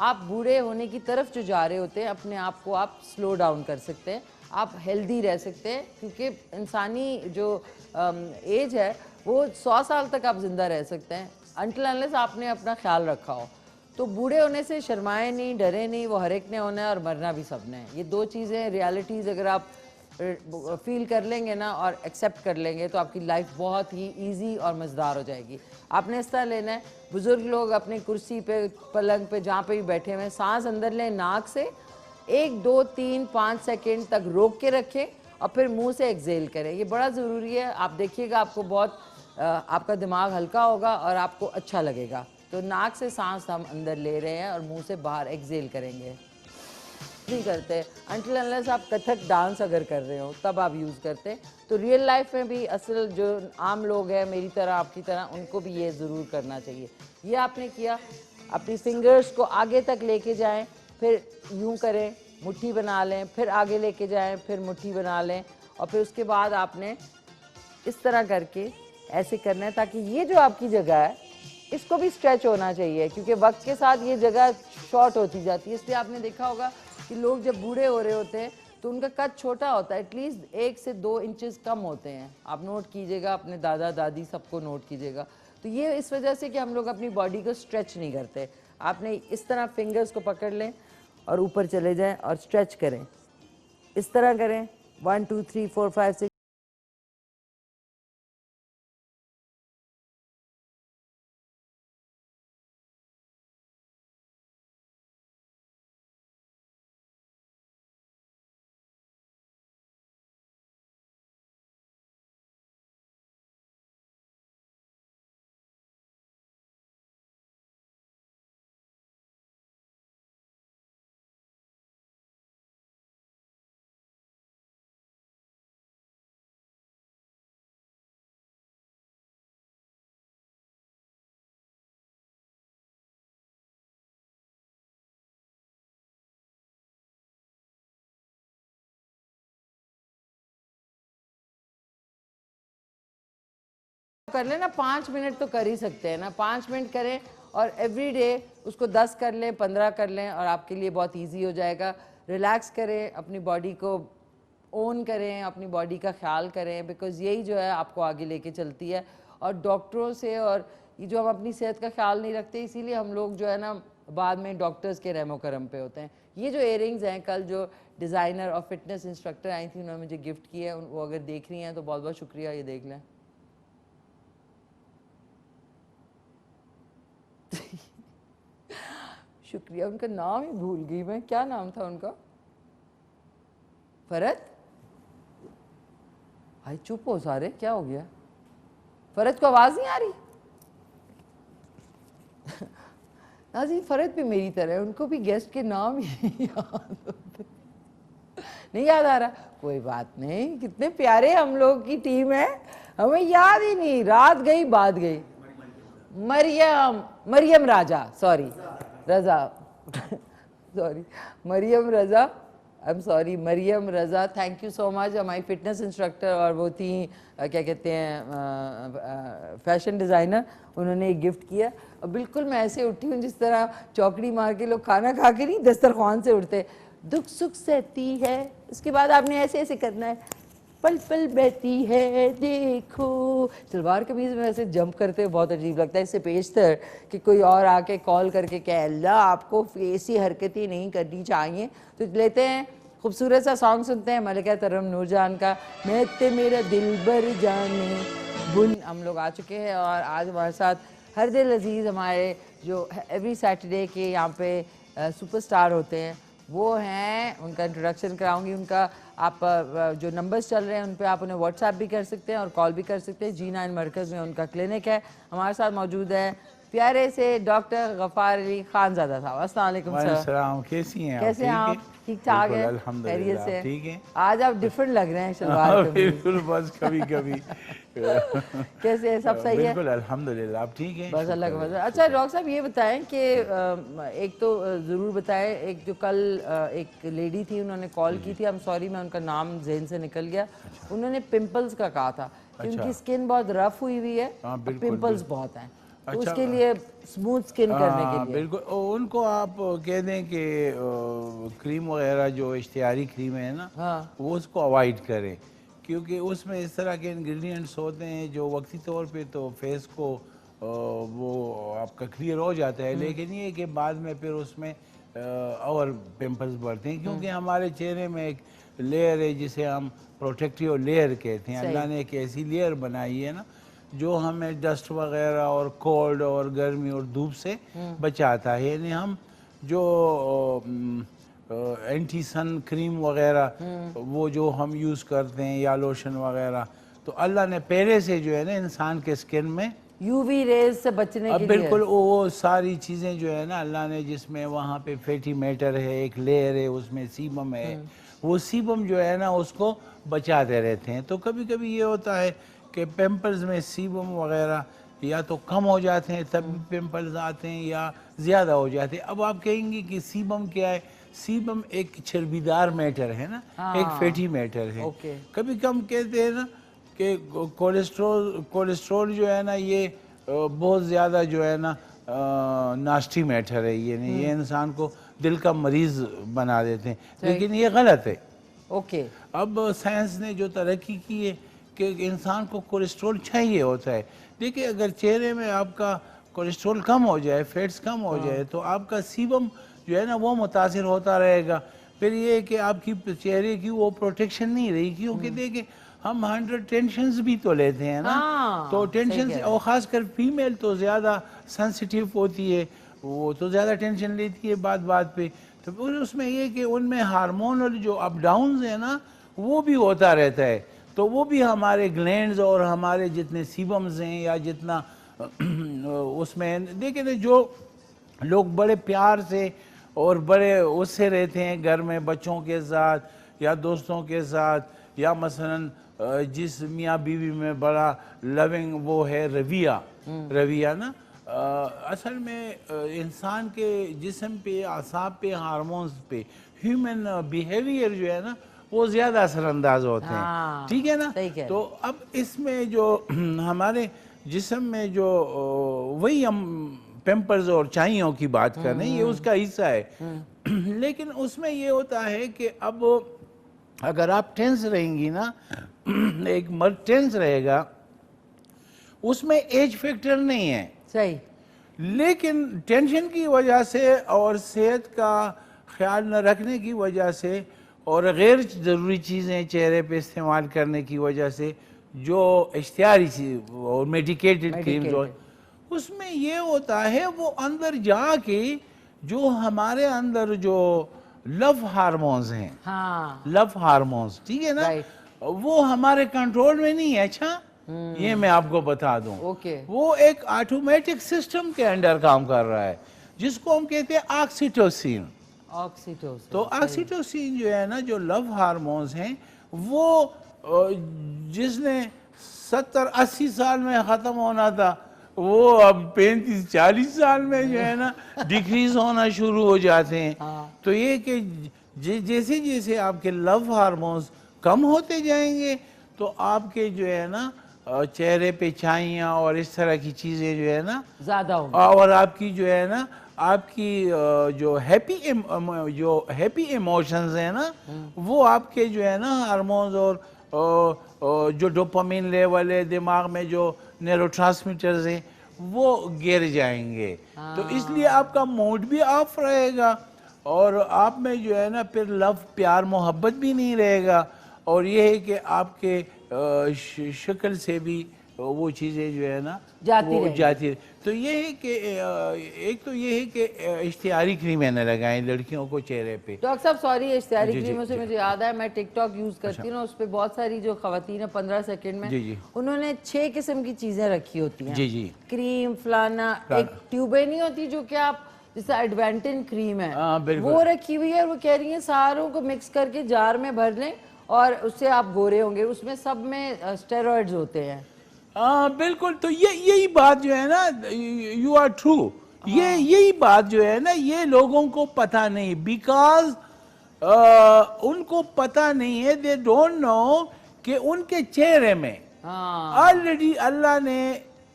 A: آپ بوڑھے ہونے کی طرف جو جا رہے ہوتے ہیں اپنے آپ کو آپ سلو ڈاؤن کر سکتے ہیں. آپ ہیلدی رہ سکتے ہیں, کیونکہ انسانی جو ایج ہے وہ 100 سال تک آپ زندہ رہ سکتے ہیں انٹل انلیس آپ نے اپنا خیال رکھا ہو. تو بوڑھے ہونے سے شرمائے نہیں, ڈرے نہیں, وہ ہر ایک نے ہونا ہے اور مرنا بھی سب نے. یہ دو چیزیں ریالٹیز اگر آپ فیل کر لیں گے نا اور ایکسیپٹ کر لیں گے تو آپ کی لائف بہت ہی ایزی اور مزیدار ہو جائے گی. آپ نے اس طرح لینا ہے, بزرگ لوگ اپنی کرسی پہ, پلنگ پہ, جہاں پہ بھی بیٹھے ہوئے ہیں, سانس اندر لیں ناک سے 1 2 3 5 سیکنڈ تک روک کے رکھیں اور پھر منہ سے ایکزیل کریں. یہ بڑا ضروری ہے. آپ دیکھیے گا آپ کو بہت آپ کا دماغ ہلکا ہوگا اور آپ کو اچھا لگے گا. تو ناک سے سانس ہم اندر لے رہے ہیں اور منہ سے باہر ایکزیل کریں گے. نہیں کرتے انٹل انلیس آپ کتھک ڈانس اگر کر رہے ہو تب آپ یوز کرتے. تو ریئل لائف میں بھی اصل جو عام لوگ ہیں میری طرح آپ کی طرح, ان کو بھی یہ ضرور کرنا چاہیے. یہ آپ نے کیا, اپنی فنگرز کو آگے تک لے کے جائیں, پھر یوں کریں, مٹھی بنا لیں, پھر آگے لے کے جائیں, پھر مٹھی بنا لیں, اور پھر اس کے بعد آپ نے اس طرح کر کے ایسے کرنا ہے تاکہ یہ جو آپ کی جگہ ہے اس کو بھی اسٹریچ ہونا چاہیے, کیونکہ وقت کے ساتھ یہ جگہ شارٹ ہوتی جاتی ہے. اس لیے آپ نے دیکھا ہوگا کہ لوگ جب بوڑھے ہو رہے ہوتے ہیں تو ان کا قد چھوٹا ہوتا ہے, ایٹ لیسٹ 1 سے 2 انچز کم ہوتے ہیں. آپ نوٹ کیجئے گا, اپنے دادا دادی سب کو نوٹ کیجئے گا. تو یہ اس وجہ سے کہ ہم لوگ اپنی باڈی کو اسٹریچ نہیں کرتے. آپ نے اس طرح فنگرز کو پکڑ لیں اور اوپر چلے جائیں اور اسٹریچ کریں. اس طرح کریں 1 2 3 4 5 6. کر لیں نا 5 منٹ تو کر ہی سکتے ہیں نا, 5 منٹ کریں اور ایوری ڈے اس کو 10 کر لیں, 15 کر لیں, اور آپ کے لیے بہت ایزی ہو جائے گا. ریلیکس کریں, اپنی باڈی کو اون کریں, اپنی باڈی کا خیال کریں, بیکاز یہی جو ہے آپ کو آگے لے کے چلتی ہے. اور ڈاکٹروں سے, اور یہ جو ہم اپنی صحت کا خیال نہیں رکھتے, اسی لیے ہم لوگ جو ہے نا بعد میں ڈاکٹرز کے رحم و کرم پہ ہوتے ہیں. یہ جو ایئر رنگز ہیں کل جو ڈیزائنر اور فٹنس انسٹرکٹر آئی تھیں انہوں نے مجھے گفٹ کی ہے, وہ اگر دیکھ رہی ہیں تو بہت بہت شکریہ, یہ دیکھ لیں. شکریہ. ان کا نام ہی بھول گئی میں, کیا نام تھا ان کا؟ فرد. بھائی چپ ہو سارے, کیا ہو گیا؟ فرد کو آواز نہیں آ رہی؟ ناظرین فرد بھی میری طرح ہے, ان کو بھی گیسٹ کے نام ہی یاد ہوتے, نہیں یاد آ رہا. کوئی بات نہیں, کتنے پیارے ہم لوگ کی ٹیم ہے, ہمیں یاد ہی نہیں. رات گئی بات گئی. Maryam Raja, sorry Raza, sorry Maryam Raza, I'm sorry, Maryam Raza, thank you so much. ہماری فٹنس انسٹرکٹر اور وہ تھیں کیا کہتے ہیں فیشن ڈیزائنر, انہوں نے ایک گفٹ کیا. اور بالکل میں ایسے اٹھی ہوں جس طرح چوکڑی مار کے لوگ کھانا کھا کے نہیں دسترخوان سے اٹھتے. دکھ سکھ سہتی ہے, اس کے بعد آپ نے ایسے ایسے کرنا ہے, پل پل بہتی ہے دیکھو. شلوار قمیض میں ایسے جمپ کرتے بہت عجیب لگتا ہے. اس سے پیشتر کہ کوئی اور آ کے کال کر کے کہ اللہ آپ کو ایسی حرکتیں نہیں کرنی چاہیے. تو لیتے ہیں خوبصورت سا سانگ سنتے ہیں ملکہ ترنم نور جان کا, میں تے میرا دل بر جانے بن. ہم لوگ آ چکے ہیں اور آج ہمارے ساتھ ہر دل عزیز ہمارے جو ایوری سیٹرڈے کے یہاں پہ سپر سٹار ہوتے ہیں وہ ہیں. ان کا انٹروڈکشن کراؤں گی. ان کا آپ جو نمبرز چل رہے ہیں ان پہ آپ انہیں واٹس ایپ بھی کر سکتے ہیں اور کال بھی کر سکتے ہیں. G9 مرکز میں ان کا کلینک ہے. ہمارے ساتھ موجود ہے پیارے سے ڈاکٹر غفار علی خانزادہ صاحب. السلام علیکم سر.
G: السلام, کیسی ہیں
A: کیسے ہیں آپ؟ ٹھیک ٹھاک ہیں, خیریت سے؟
G: ٹھیک ہیں.
A: آج آپ ڈفرنٹ لگ رہے ہیں شلوار قمیض.
G: بالکل, بس کبھی کبھی.
A: کیسے ہیں, سب صحیح ہے؟
G: بالکل الحمدللہ, آپ ٹھیک ہیں؟
A: بس اللہ کا فضل. اچھا ڈاکٹر صاحب یہ بتائیں کہ ایک تو ضرور بتائیں, ایک جو کل ایک لیڈی تھی انہوں نے کال کی تھی, سوری میں ان کا نام ذہن سے نکل گیا, انہوں نے پمپلز کا کہا تھا کہ ان کی سکن بہت رف ہوئی ہوئی ہے, پمپلز بہت ہیں, تو اس کے لیے اسموتھ سکن کرنے کے لیے.
G: بالکل, ان کو آپ کہہ دیں کہ کریم وغیرہ جو اشتہاری کریم ہے نا وہ اس کو اوائڈ کریں, کیونکہ اس میں اس طرح کے انگریڈینٹس ہوتے ہیں جو وقتی طور پہ تو فیس کو وہ آپ کا کلیئر ہو جاتا ہے, لیکن یہ کہ بعد میں پھر اس میں اور پمپلز بڑھتے ہیں, کیونکہ ہمارے چہرے میں ایک لیئر ہے جسے ہم پروٹیکٹیو لیئر کہتے ہیں. اللہ نے ایک ایسی لیئر بنائی ہے نا جو ہمیں ڈسٹ وغیرہ اور کولڈ اور گرمی اور دھوپ سے بچاتا ہے. یعنی ہم جو اینٹی سن کریم وغیرہ وہ جو ہم یوز کرتے ہیں یا لوشن وغیرہ, تو اللہ نے پہلے سے جو ہے نا انسان کے سکن میں
A: یو وی ریز سے بچنے کے لیے
G: بالکل وہ ساری چیزیں جو ہے نا اللہ نے, جس میں وہاں پہ فیٹی میٹر ہے, ایک لیئر ہے, اس میں سیبم ہے, وہ سیبم جو ہے نا اس کو بچاتے رہتے ہیں. تو کبھی کبھی یہ ہوتا ہے کہ پمپلز میں سیبم وغیرہ یا تو کم ہو جاتے ہیں تب بھی پمپلز آتے ہیں یا زیادہ ہو جاتے ہیں. اب آپ کہیں گے کہ سیبم کیا ہے؟ سیبم ایک چربیدار میٹر ہے نا, ایک فیٹی میٹر ہے. کبھی کم کہتے ہیں نا کہ کولیسٹرول جو ہے نا یہ بہت زیادہ جو ہے نا ناسٹی میٹر ہے, یہ انسان کو دل کا مریض بنا دیتے ہیں, لیکن یہ غلط ہے. اب سائنس نے جو ترقی کی ہے کہ انسان کو کولیسٹرول چاہیے ہوتا ہے. دیکھیں اگر چہرے میں آپ کا کولیسٹرول کم ہو جائے, فیٹس کم ہو جائے, تو آپ کا سیبم جو ہے نا وہ متاثر ہوتا رہے گا. پھر یہ کہ آپ کی چہرے کی وہ پروٹیکشن نہیں رہی, کیونکہ دیکھیں ہم 100 ٹینشنز بھی تو لیتے ہیں نا, تو ٹینشن اور خاص کر فیمیل تو زیادہ سینسیٹیو ہوتی ہے, وہ تو زیادہ ٹینشن لیتی ہے بات پہ. تو پھر اس میں یہ کہ ان میں ہارمونل جو اپ ڈاؤنز ہیں نا وہ بھی ہوتا رہتا ہے, تو وہ بھی ہمارے گلینڈز اور ہمارے جتنے سیبمز ہیں یا جتنا اس میں دیکھیں جو لوگ بڑے پیار سے اور بڑے اس سے رہتے ہیں گھر میں بچوں کے ساتھ یا دوستوں کے ساتھ, یا مثلاً جس میاں بیوی میں بڑا لونگ وہ ہے رویہ نا, اصل میں انسان کے جسم پہ, اعصاب پہ, ہارمونز پہ ہیومن بیہیویئر جو ہے نا وہ زیادہ اثر انداز ہوتے ہیں. ٹھیک ہے نا. تو اب اس میں جو ہمارے جسم میں جو وہی ہم پیمپرز اور چائیوں کی بات کر رہے ہیں, یہ اس کا حصہ ہے, لیکن اس میں یہ ہوتا ہے کہ اب اگر آپ ٹینس رہیں گی نا, ایک مرد ٹینس رہے گا, اس میں ایج فیکٹر نہیں ہے
A: صحیح,
G: لیکن ٹینشن کی وجہ سے اور صحت کا خیال نہ رکھنے کی وجہ سے اور غیر ضروری چیزیں چہرے پہ استعمال کرنے کی وجہ سے جو اشتہاری اور میڈیکیٹڈ کریم جو اس میں یہ ہوتا ہے وہ اندر جا کے جو ہمارے اندر جو لو ہارمونز ہیں،
A: ہاں
G: لو ہارمونز، ٹھیک ہے نا، وہ ہمارے کنٹرول میں نہیں ہے. اچھا یہ میں آپ کو بتا دوں، وہ ایک آٹومیٹک سسٹم کے انڈر کام کر رہا ہے جس کو ہم کہتے ہیں آکسیٹوسین. تو آکسیٹوسین جو ہے نا، جو لو ہارمونز ہیں، وہ جس نے 70-80 سال میں ختم ہونا تھا وہ اب 35-40 سال میں جو ہے نا ڈیکریز ہونا شروع ہو جاتے ہیں. تو یہ کہ جیسے جیسے آپ کے لو ہارمونز کم ہوتے جائیں گے تو آپ کے جو ہے نا چہرے پہ چھائیاں اور اس طرح کی چیزیں جو ہے نا
A: زیادہ ہوں،
G: اور آپ کی جو ہے نا آپ کی جو ہیپی ایموشنز ہیں نا، وہ آپ کے جو ہے نا ہارمونز اور جو ڈوپامین لیول ہے دماغ میں، جو نیورو ٹرانسمیٹرز ہیں، وہ گر جائیں گے. تو اس لیے آپ کا موڈ بھی آف رہے گا اور آپ میں جو ہے نا پھر لو پیار محبت بھی نہیں رہے گا. اور یہ ہے کہ آپ کے شکل سے بھی وہ چیزیں جو ہے نا جاتی رہے. تو یہ ہے کہ ایک تو یہ ہے کہ اشتہاری کریمیں نہ لگائیں لڑکیوں کو چہرے پہ.
A: ڈاکٹر صاحب سوری، اشتہاری کریموں سے مجھے یاد ہے، میں ٹک ٹاک یوز کرتی ہوں، اس پہ بہت ساری جو خواتین 15 سیکنڈ میں انہوں نے 6 قسم کی چیزیں رکھی ہوتی ہیں. کریم فلانا، ایک ٹیوبیں نہیں ہوتی جو کہ آپ جیسے ایڈوانٹن کریم ہے وہ رکھی ہوئی ہے، اور وہ کہہ رہی ہیں ساروں کو مکس کر کے جار میں بھر لیں اور اس سے آپ گورے ہوں گے. اس میں سب میں اسٹیرائڈز ہوتے ہیں.
G: بالکل. تو یہی بات جو ہے نا، یو آر ٹرو، یہی بات جو ہے نا یہ لوگوں کو پتہ نہیں، بیکاز ان کو پتہ نہیں ہے، دے ڈونٹ نو کہ ان کے چہرے میں آلریڈی اللہ نے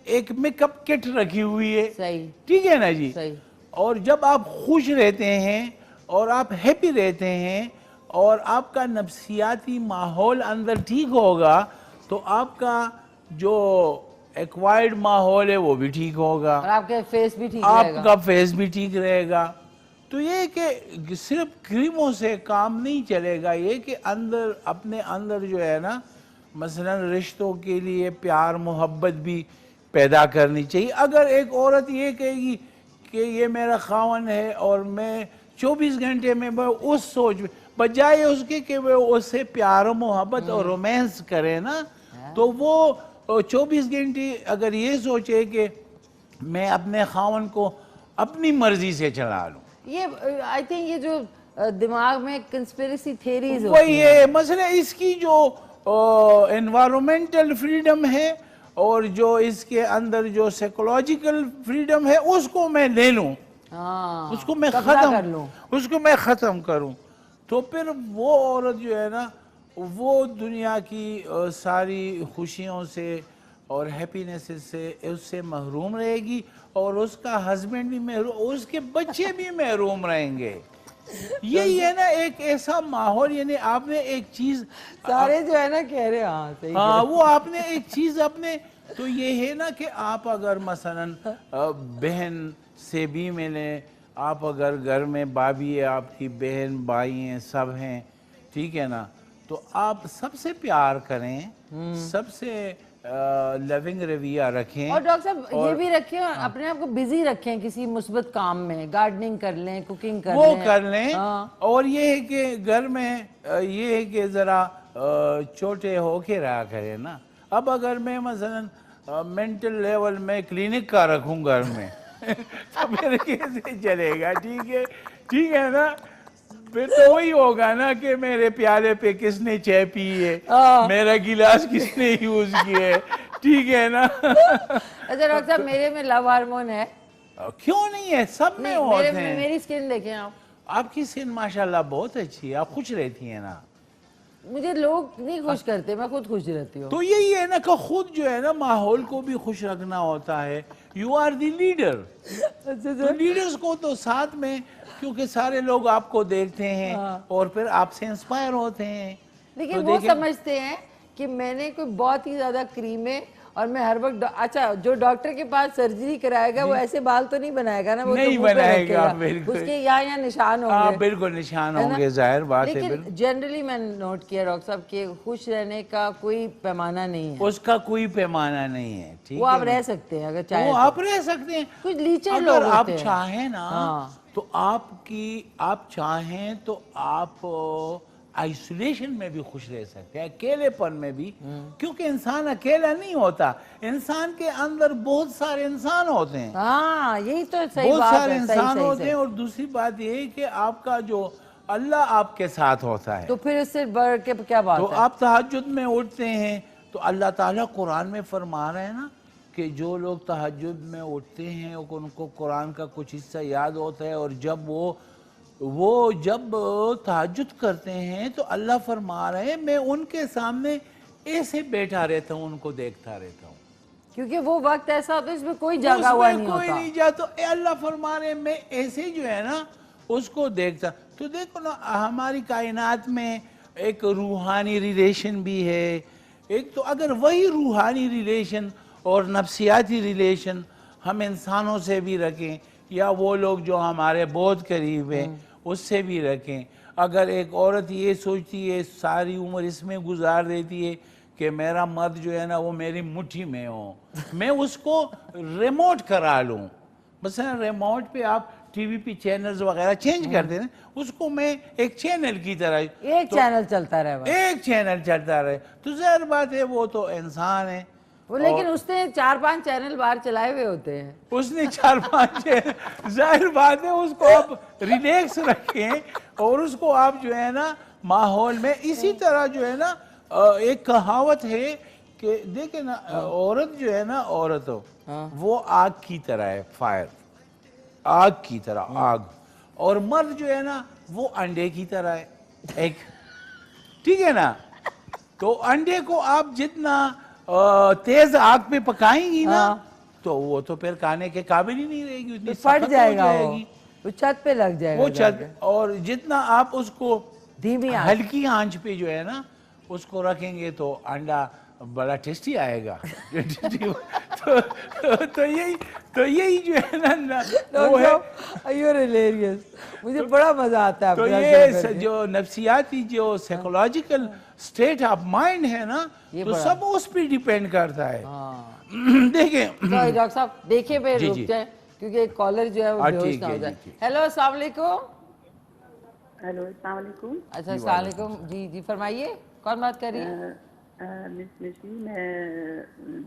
G: ایک میک اپ کٹ رکھی ہوئی ہے.
A: صحیح،
G: ٹھیک ہے نا جی. اور جب آپ خوش رہتے ہیں اور آپ ہیپی رہتے ہیں اور آپ کا نفسیاتی ماحول اندر ٹھیک ہوگا تو آپ کا جو ایکوائرڈ ماحول ہے وہ بھی ٹھیک ہوگا
A: اور آپ کا فیس بھی ٹھیک رہے گا.
G: آپ کا فیس بھی ٹھیک رہے گا. تو یہ کہ صرف کریموں سے کام نہیں چلے گا، یہ کہ اندر اپنے اندر جو ہے نا مثلا رشتوں کے لیے پیار محبت بھی پیدا کرنی چاہیے. اگر ایک عورت یہ کہے گی کہ یہ میرا خاون ہے اور میں 24 گھنٹے میں اس سوچ بجائے اس کے کہ وہ اس سے پیار و محبت اور رومانس کرے نا، تو وہ 24 گھنٹے اگر یہ سوچے کہ میں اپنے خاون کو اپنی مرضی سے چلا لوں،
A: یہ آئی تھنک یہ جو دماغ میں کنسپیریسی تھیریز
G: وہی ہے مسئلہ. اس کی جو انوائرمنٹل فریڈم ہے اور جو اس کے اندر جو سائیکولوجیکل فریڈم ہے اس کو میں لے لوں، اس کو میں ختم کروں، تو پھر وہ عورت جو ہے نا وہ دنیا کی ساری خوشیوں سے اور ہیپینس سے اس سے محروم رہے گی اور اس کا ہسبینڈ بھی محروم، اس کے بچے بھی محروم رہیں گے. یہی ہے نا ایک ایسا ماحول. یعنی آپ نے ایک چیز
A: سارے جو ہے نا کہہ رہے
G: ہاں وہ آپ نے ایک چیز اپنے تو یہ ہے نا کہ آپ اگر مثلا بہن سے بھی ملیں، آپ اگر گھر میں بھابھی ہے، آپ کی بہن بھائی ہیں، سب ہیں، ٹھیک ہے نا، تو آپ سب سے پیار کریں، سب سے لیونگ رویہ رکھیں.
A: اور ڈاکٹر صاحب یہ بھی رکھیں اپنے آپ کو بزی رکھیں کسی مثبت کام میں، گارڈننگ کر لیں، کوکنگ کر لیں،
G: وہ کر لیں. اور یہ ہے کہ گھر میں یہ ہے کہ ذرا چھوٹے ہو کے رہا کرے نا. اب اگر میں مثلا مینٹل لیول میں کلینک کا رکھوں گھر میں تو پھر کیسے چلے گا؟ ٹھیک ہے نا. پھر تو وہی ہوگا نا کہ میرے پیالے پہ کس نے چائے پی ہے، میرا گلاس کس نے یوز کیا ہے، ٹھیک ہے نا.
A: اچھا ڈاکٹر صاحب میرے میں لو ہارمون ہے؟
G: کیوں نہیں ہے؟ سب میں ہوتے ہیں.
A: میری سکن دیکھیں
G: آپ کی سکن ماشاءاللہ بہت اچھی ہے، آپ خوش رہتی ہیں نا.
A: مجھے لوگ نہیں خوش کرتے، میں خود خوش رہتی ہوں.
G: تو یہی ہے نا کہ خود جو ہے نا ماحول کو بھی خوش رکھنا ہوتا ہے. You are the leader. Leaders کو تو ساتھ میں، کیونکہ سارے لوگ آپ کو دیکھتے ہیں اور پھر آپ سے انسپائر ہوتے ہیں.
A: لیکن وہ سمجھتے ہیں کہ میں نے کوئی بہت ہی زیادہ کریمیں اور میں ہر وقت اچھا جو ڈاکٹر کے پاس سرجری کرائے گا وہ ایسے بال تو نہیں بنائے گا نا، وہ
G: نہیں بنائے گا،
A: اس کے یہاں نشان ہوں گے.
G: بالکل نشان ہوں گے، ظاہر بات ہے.
A: لیکن جنرلی میں نوٹ کیا ڈاکٹر صاحب کہ خوش رہنے کا کوئی پیمانہ نہیں ہے.
G: اس کا کوئی پیمانہ نہیں ہے.
A: وہ آپ رہ سکتے ہیں اگر چاہیں،
G: وہ آپ رہ سکتے ہیں.
A: کچھ لیچر
G: اگر آپ چاہیں نا تو آپ چاہیں تو آپ آئسولیشن میں بھی خوش رہ سکتے ہیں، اکیلے پن میں بھی، کیونکہ انسان اکیلا نہیں ہوتا، انسان کے اندر بہت سارے انسان ہوتے ہیں،
A: ہاں یہی تو صحیح
G: بہت
A: بات ہے،
G: سارے انسان ہوتے ہیں، اور دوسری بات یہ ہے کہ آپ کا جو اللہ آپ کے ساتھ ہوتا ہے،
A: تو پھر اس سے بڑھ کے کیا بات ہے؟
G: تو آپ تہجد میں اٹھتے ہیں تو اللہ تعالیٰ قرآن میں فرما رہے ہیں نا کہ جو لوگ تہجد میں اٹھتے ہیں ان کو قرآن کا کچھ حصہ یاد ہوتا ہے، اور جب وہ جب تہجد کرتے ہیں تو اللہ فرما رہے ہیں میں ان کے سامنے ایسے بیٹھا رہتا ہوں، ان کو دیکھتا رہتا ہوں،
A: کیونکہ وہ وقت ایسا ہوتا ہے اس میں کوئی جاگا ہوا نہیں ہوتا،
G: کوئی نہیں جاتا، اللہ فرما رہے ہیں میں ایسے جو ہے نا اس کو دیکھتا. تو دیکھو نا ہماری کائنات میں ایک روحانی ریلیشن بھی ہے، ایک تو اگر وہی روحانی ریلیشن اور نفسیاتی ریلیشن ہم انسانوں سے بھی رکھیں یا وہ لوگ جو ہمارے بہت قریب ہیں اس سے بھی رکھیں. اگر ایک عورت یہ سوچتی ہے ساری عمر اس میں گزار دیتی ہے کہ میرا مرد جو ہے نا وہ میری مٹھی میں ہو، میں اس کو ریموٹ کرا لوں، مثلا ریموٹ پہ آپ ٹی وی پہ چینلز وغیرہ چینج کر دیں، اس کو میں ایک چینل کی طرح
A: ایک چینل چلتا رہے،
G: ایک چینل چلتا رہے، تو ظاہر بات ہے وہ تو انسان ہے،
A: وہ لیکن اس نے 4-5 چینل باہر چلائے ہوئے ہوتے ہیں،
G: اس نے 4-5 چینل، ظاہر بات ہے اس کو آپ ریلیکس رکھیں اور اس کو آپ جو ہے نا ماحول میں اسی طرح جو ہے نا ایک کہاوت ہے کہ دیکھیں نا عورت جو ہے نا عورت وہ آگ کی طرح ہے، فائر، آگ کی طرح آگ، اور مرد جو ہے نا وہ انڈے کی طرح ہے ایک، ٹھیک ہے نا. تو انڈے کو آپ جتنا تیز آگ پہ پکائیں گی نا تو وہ تو پھر کھانے کے قابل ہی نہیں رہے گی، اتنی
A: پھٹ جائے گا، وہ چھت پہ لگ جائے گا،
G: وہ چھت، اور جتنا آپ اس کو
A: دھیمی
G: ہلکی آنچ پہ جو ہے نا اس کو رکھیں گے تو انڈا بڑا ٹیسٹی آئے گا. تو یہی جو ہے نا وہ ہے،
A: مجھے بڑا مزہ آتا ہے.
G: تو یہ جو نفسیاتی جو سائیکولوجیکل سٹیٹ آف مائنڈ ہے نا تو سب اس پہ ڈیپینڈ کرتا ہے. دیکھیں
A: ڈاکٹر صاحب دیکھیں پہ رک جائیں کیونکہ ایک کالر جو ہے وہ بے ہوش نہ ہو جائے. ہیلو السلام علیکم.
H: ہیلو السلام علیکم.
A: اچھا السلام علیکم، جی فرمائیے کون بات کر رہی ہے؟
H: مس نشی، میں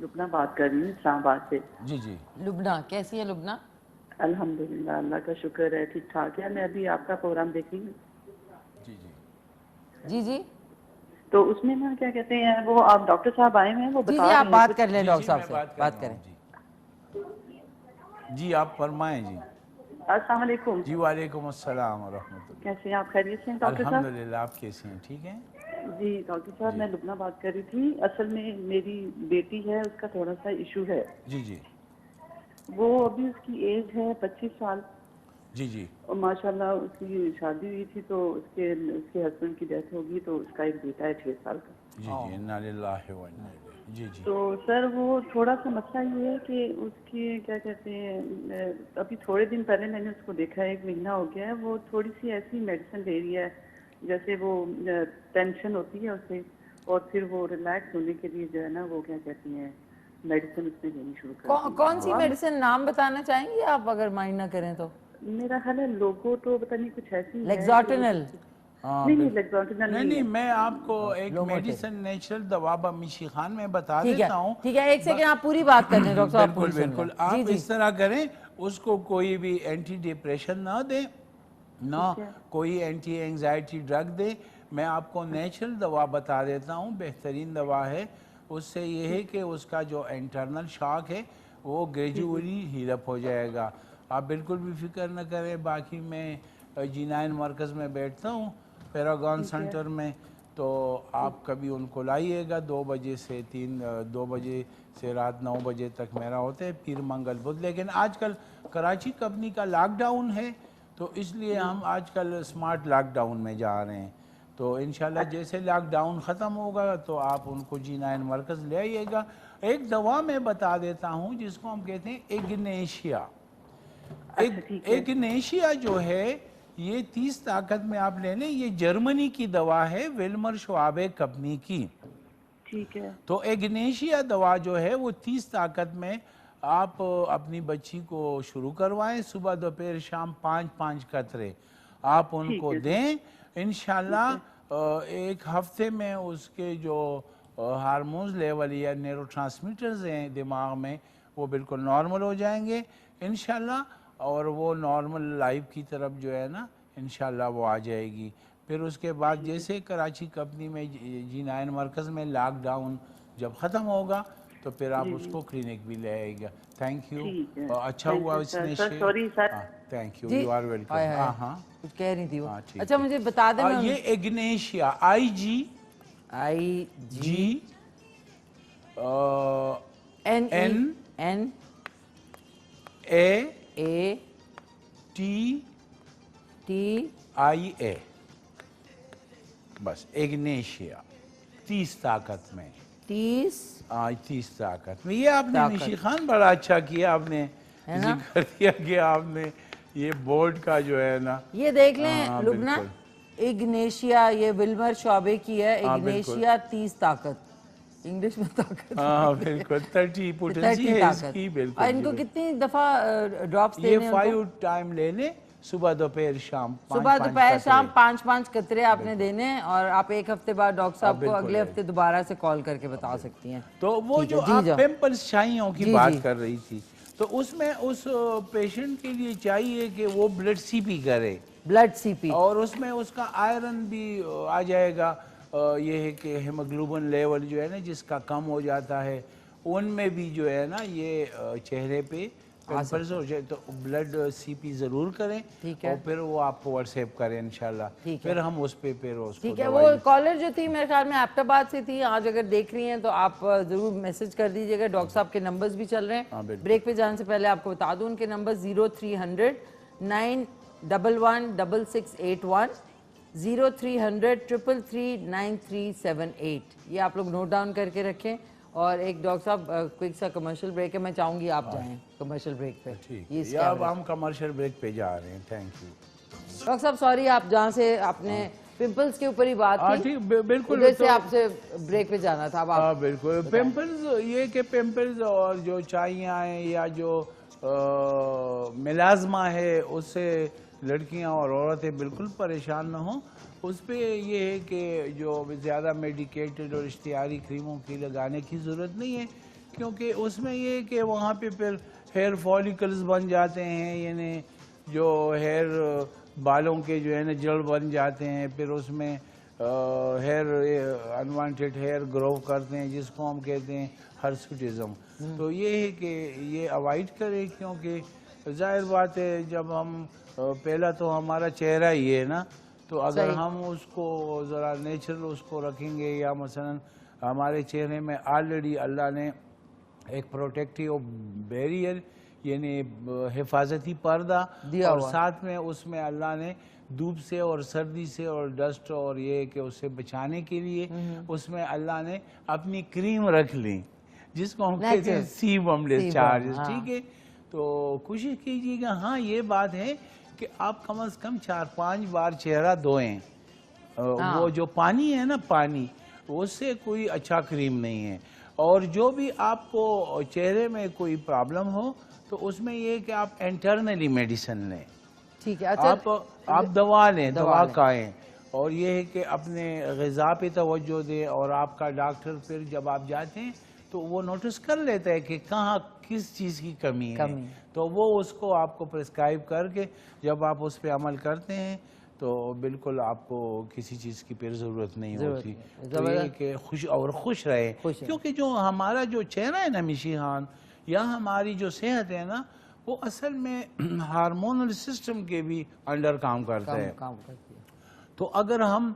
H: لبنہ بات کر رہی ہوں اسلام آباد سے.
G: جی
A: لبنہ کیسی ہے لبنہ؟
H: الحمدللہ اللہ کا شکر ہے، ٹھیک ٹھاک ہے. میں ابھی آپ کا پروگرام دیکھ رہی ہوں.
A: جی
H: تو اس میں نا کیا کہتے ہیں وہ آپ ڈاکٹر صاحب آئے ہیں وہ بتا رہے ہیں.
A: آپ بات کر لیں ڈاکٹر صاحب سے، بات کریں.
G: جی آپ فرمائیں. جی
H: السلام علیکم.
G: جی وعلیکم السلام ورحمۃ اللہ.
H: کیسے ہیں آپ؟ خیریت سے ہیں ڈاکٹر صاحب؟
G: الحمدللہ، آپ کیسے ہیں؟ ٹھیک ہیں
H: جی ڈاکٹر صاحب. میں لبنہ بات کر رہی تھی. اصل میں میری بیٹی ہے، اس کا تھوڑا سا ایشو ہے.
G: جی
H: وہ ابھی اس کی ایج ہے 25 سال.
G: جی
H: اور ماشاءاللہ اس کی شادی ہوئی تھی تو اس کے ہسبینڈ کی ڈیتھ ہوگی تو اس کا ایک بیٹا ہے 6 سال کا.
G: جی انا للہ و انا الیہ. جی
H: تو سر وہ تھوڑا سا مسئلہ یہ ہے کہ اس کی کیا کہتے ہیں ابھی تھوڑے دن پہلے میں نے اس کو دیکھا ہے، 1 مہینہ ہو گیا ہے. وہ تھوڑی سی ایسی میڈیسن لے رہی ہے جیسے وہ ٹینشن ہوتی ہے اسے، اور پھر وہ ریلیکس ہونے کے لیے جو ہے نا وہ کیا کہتی ہیں میڈیسن اس نے لینی شروع کر دی.
A: کون سی میڈیسن نام بتانا چاہیں گی آپ اگر مائنڈ نہ کریں تو؟
H: میرا خیال ہے لوگو تو پتہ نہیں کچھ ایسی ہے.
A: لیگزاٹنل؟
H: نہیں،
G: میں آپ کو ایک میڈیسن نیچرل دوا بمیشی خان میں بتا دیتا ہوں.
A: ٹھیک ہے، ایک سیکنڈ آپ پوری بات کر لیں ڈاکٹر صاحب.
G: بالکل آپ اس طرح کریں، اس کو کوئی بھی اینٹی ڈپریشن نہ دیں، نہ کوئی اینٹی اینگزائٹی ڈرگ دے. میں آپ کو نیچرل دوا بتا دیتا ہوں، بہترین دوا ہے. اس سے یہ ہے کہ اس کا جو انٹرنل شاک ہے وہ گریجولی ہیل اپ ہو جائے گا. آپ بالکل بھی فکر نہ کریں. باقی میں G9 مرکز میں بیٹھتا ہوں پیراگون سنٹر میں، تو آپ کبھی ان کو لائیے گا. 2 بجے سے 2 بجے سے رات 9 بجے تک میرا ہوتا ہے، پیر منگل بدھ. لیکن آج کل کراچی کمپنی کا لاک ڈاؤن ہے تو اس لیے ہم آج کل سمارٹ لاک ڈاؤن میں جا رہے ہیں. تو انشاءاللہ جیسے لاک ڈاؤن ختم ہوگا تو آپ ان کو G9 مرکز لے آئیے گا. ایک دوا میں بتا دیتا ہوں جس کو ہم کہتے ہیں ایگنیشیا. ایگنیشیا جو ہے یہ 30 طاقت میں آپ لے لیں. یہ جرمنی کی دوا ہے، ویلمر شوابے کمپنی کی.
H: ٹھیک ہے.
G: تو ایگنیشیا دوا جو ہے وہ 30 طاقت میں آپ اپنی بچی کو شروع کروائیں, صبح دوپہر شام 5 قطرے آپ ان کو دیں. انشاءاللہ ایک ہفتے میں اس کے جو ہارمونز لیول یا نیورو ٹرانسمیٹرز ہیں دماغ میں وہ بالکل نارمل ہو جائیں گے انشاءاللہ, اور وہ نارمل لائف کی طرف جو ہے نا انشاءاللہ وہ آ جائے گی. پھر اس کے بعد جیسے کراچی کمپنی میں G9 مرکز میں لاک ڈاؤن جب ختم ہوگا تو پھر آپ اس کو کلینک بھی لے آئے گا. تھینک یو, اچھا ہوا اس نے thank you, you are welcome. ہاں
A: کچھ کہہ رہی تھی وہ. اچھا مجھے بتا دیں
G: یہ ایگنیشیا IGNATIA بس ایگنیشیا 30 طاقت میں 30 طاقت میں. یہ آپ نے نشی خان بڑا اچھا کیا, آپ نے ذکر کیا کہ آپ نے یہ بورڈ کا جو ہے نا
A: یہ دیکھ لیں لبنہ, ایگنیشیا یہ ولمر شعبے کی ہے. ایگنیشیا 30 طاقت, انگلش میں طاقت.
G: ہاں بالکل 30 پوٹنسی ہے اس کی. بالکل.
A: اور ان کو کتنی دفعہ ڈراپس دینے ہیں؟
G: یہ 5 ٹائم لینے, صبح دوپہر شام
A: 5 قطرے آپ نے دینے, اور آپ ایک ہفتے بعد ڈاکٹر صاحب کو اگلے ہفتے دوبارہ سے کال کر کے بتا سکتی ہیں.
G: تو وہ جو آپ پمپلز شائیوں کی بات کر رہی تھی, تو اس میں اس پیشنٹ کے لیے چاہیے کہ وہ بلڈ سی پی کرے, اور اس میں اس کا آئرن بھی آ جائے گا. یہ ہے کہ ہیموگلوبن لیول جو ہے نا جس کا کم ہو جاتا ہے, ان میں بھی جو ہے نا یہ چہرے پہ پمپلز ہو جائے تو بلڈ سی پی ضرور کریں, اور پھر وہ آپ کو واٹس ایپ کریں انشاءاللہ. پھر ہم اس پہ پھر اس کو
A: ٹھیک ہے. وہ کالر جو تھی میرے خیال میں ایبٹ آباد سے تھی, آج اگر دیکھ رہی ہیں تو آپ ضرور میسج کر دیجیے گا. ڈاکٹر صاحب کے نمبرز بھی چل رہے ہیں. بریک پہ جانے سے پہلے آپ کو بتا دوں ان کے نمبر 0300 911 6681 0300 333 9378. یہ آپ لوگ نوٹ ڈاؤن کر کے رکھیں. اور ایک ڈاکٹر صاحب کوئک سا کمرشل بریک ہے, میں چاہوں گی آپ جائیں کمرشل بریک پہ.
G: اب ہم کمرشل بریک پہ جا رہے ہیں. تھینک یو
A: ڈاکٹر صاحب. سوری آپ جہاں سے آپ نے پمپلز کے اوپر ہی بات کی,
G: بالکل
A: ادھر سے آپ سے بریک پہ جانا تھا.
G: بالکل پمپلز, یہ کہ پمپلز اور جو چائیاں ہیں یا جو ملازمہ ہے اس سے لڑکیاں اور عورتیں بالکل پریشان نہ ہوں. اس پہ یہ ہے کہ جو زیادہ میڈیکیٹڈ اور اشتہاری کریموں کی لگانے کی ضرورت نہیں ہے, کیونکہ اس میں یہ ہے کہ وہاں پہ پھر ہیئر فالیکلز بن جاتے ہیں, یعنی جو ہیئر بالوں کے جو ہے نا جڑ بن جاتے ہیں, پھر اس میں ہیئر انوانٹیڈ ہیئر گرو کرتے ہیں جس کو ہم کہتے ہیں ہرسوٹزم. تو یہ ہے کہ یہ اوائڈ کریں, کیونکہ ظاہر بات ہے جب ہم پہلا تو ہمارا چہرہ ہی ہے نا, تو اگر ہم اس کو ذرا نیچرل اس کو رکھیں گے, یا مثلا ہمارے چہرے میں آلریڈی اللہ نے ایک پروٹیکٹیو بیریئر یعنی حفاظتی پردہ, اور ساتھ میں اس میں اللہ نے دھوپ سے اور سردی سے اور ڈسٹ اور یہ کہ اس سے بچانے کے لیے اس میں اللہ نے اپنی کریم رکھ لی جس کو ہم کہتے ہیں سیبم لیس چارجز. ٹھیک ہے, تو کوشش کیجیے گا. ہاں یہ بات ہے کہ آپ کم از کم 4-5 بار چہرہ دھوئیں. وہ جو پانی ہے نا, پانی اس سے کوئی اچھا کریم نہیں ہے. اور جو بھی آپ کو چہرے میں کوئی پرابلم ہو تو اس میں یہ کہ آپ انٹرنلی میڈیسن لیں.
A: ٹھیک ہے,
G: آپ دوا لیں, دوا کھائیں, اور یہ ہے کہ اپنے غذا پہ توجہ دیں. اور آپ کا ڈاکٹر پھر جب آپ جاتے ہیں تو وہ نوٹس کر لیتا ہے کہ کہاں کس چیز کی کمی ہے, تو وہ اس کو آپ کو پرسکرائب کر کے جب آپ اس پہ عمل کرتے ہیں تو بالکل آپ کو کسی چیز کی پھر ضرورت نہیں ہوتی. تو یہ کہ خوش رہے, کیونکہ جو ہمارا جو چہرہ ہے نا مشی خان, یا ہماری جو صحت ہے نا, وہ اصل میں ہارمونل سسٹم کے بھی انڈر کام کرتا ہے. تو اگر ہم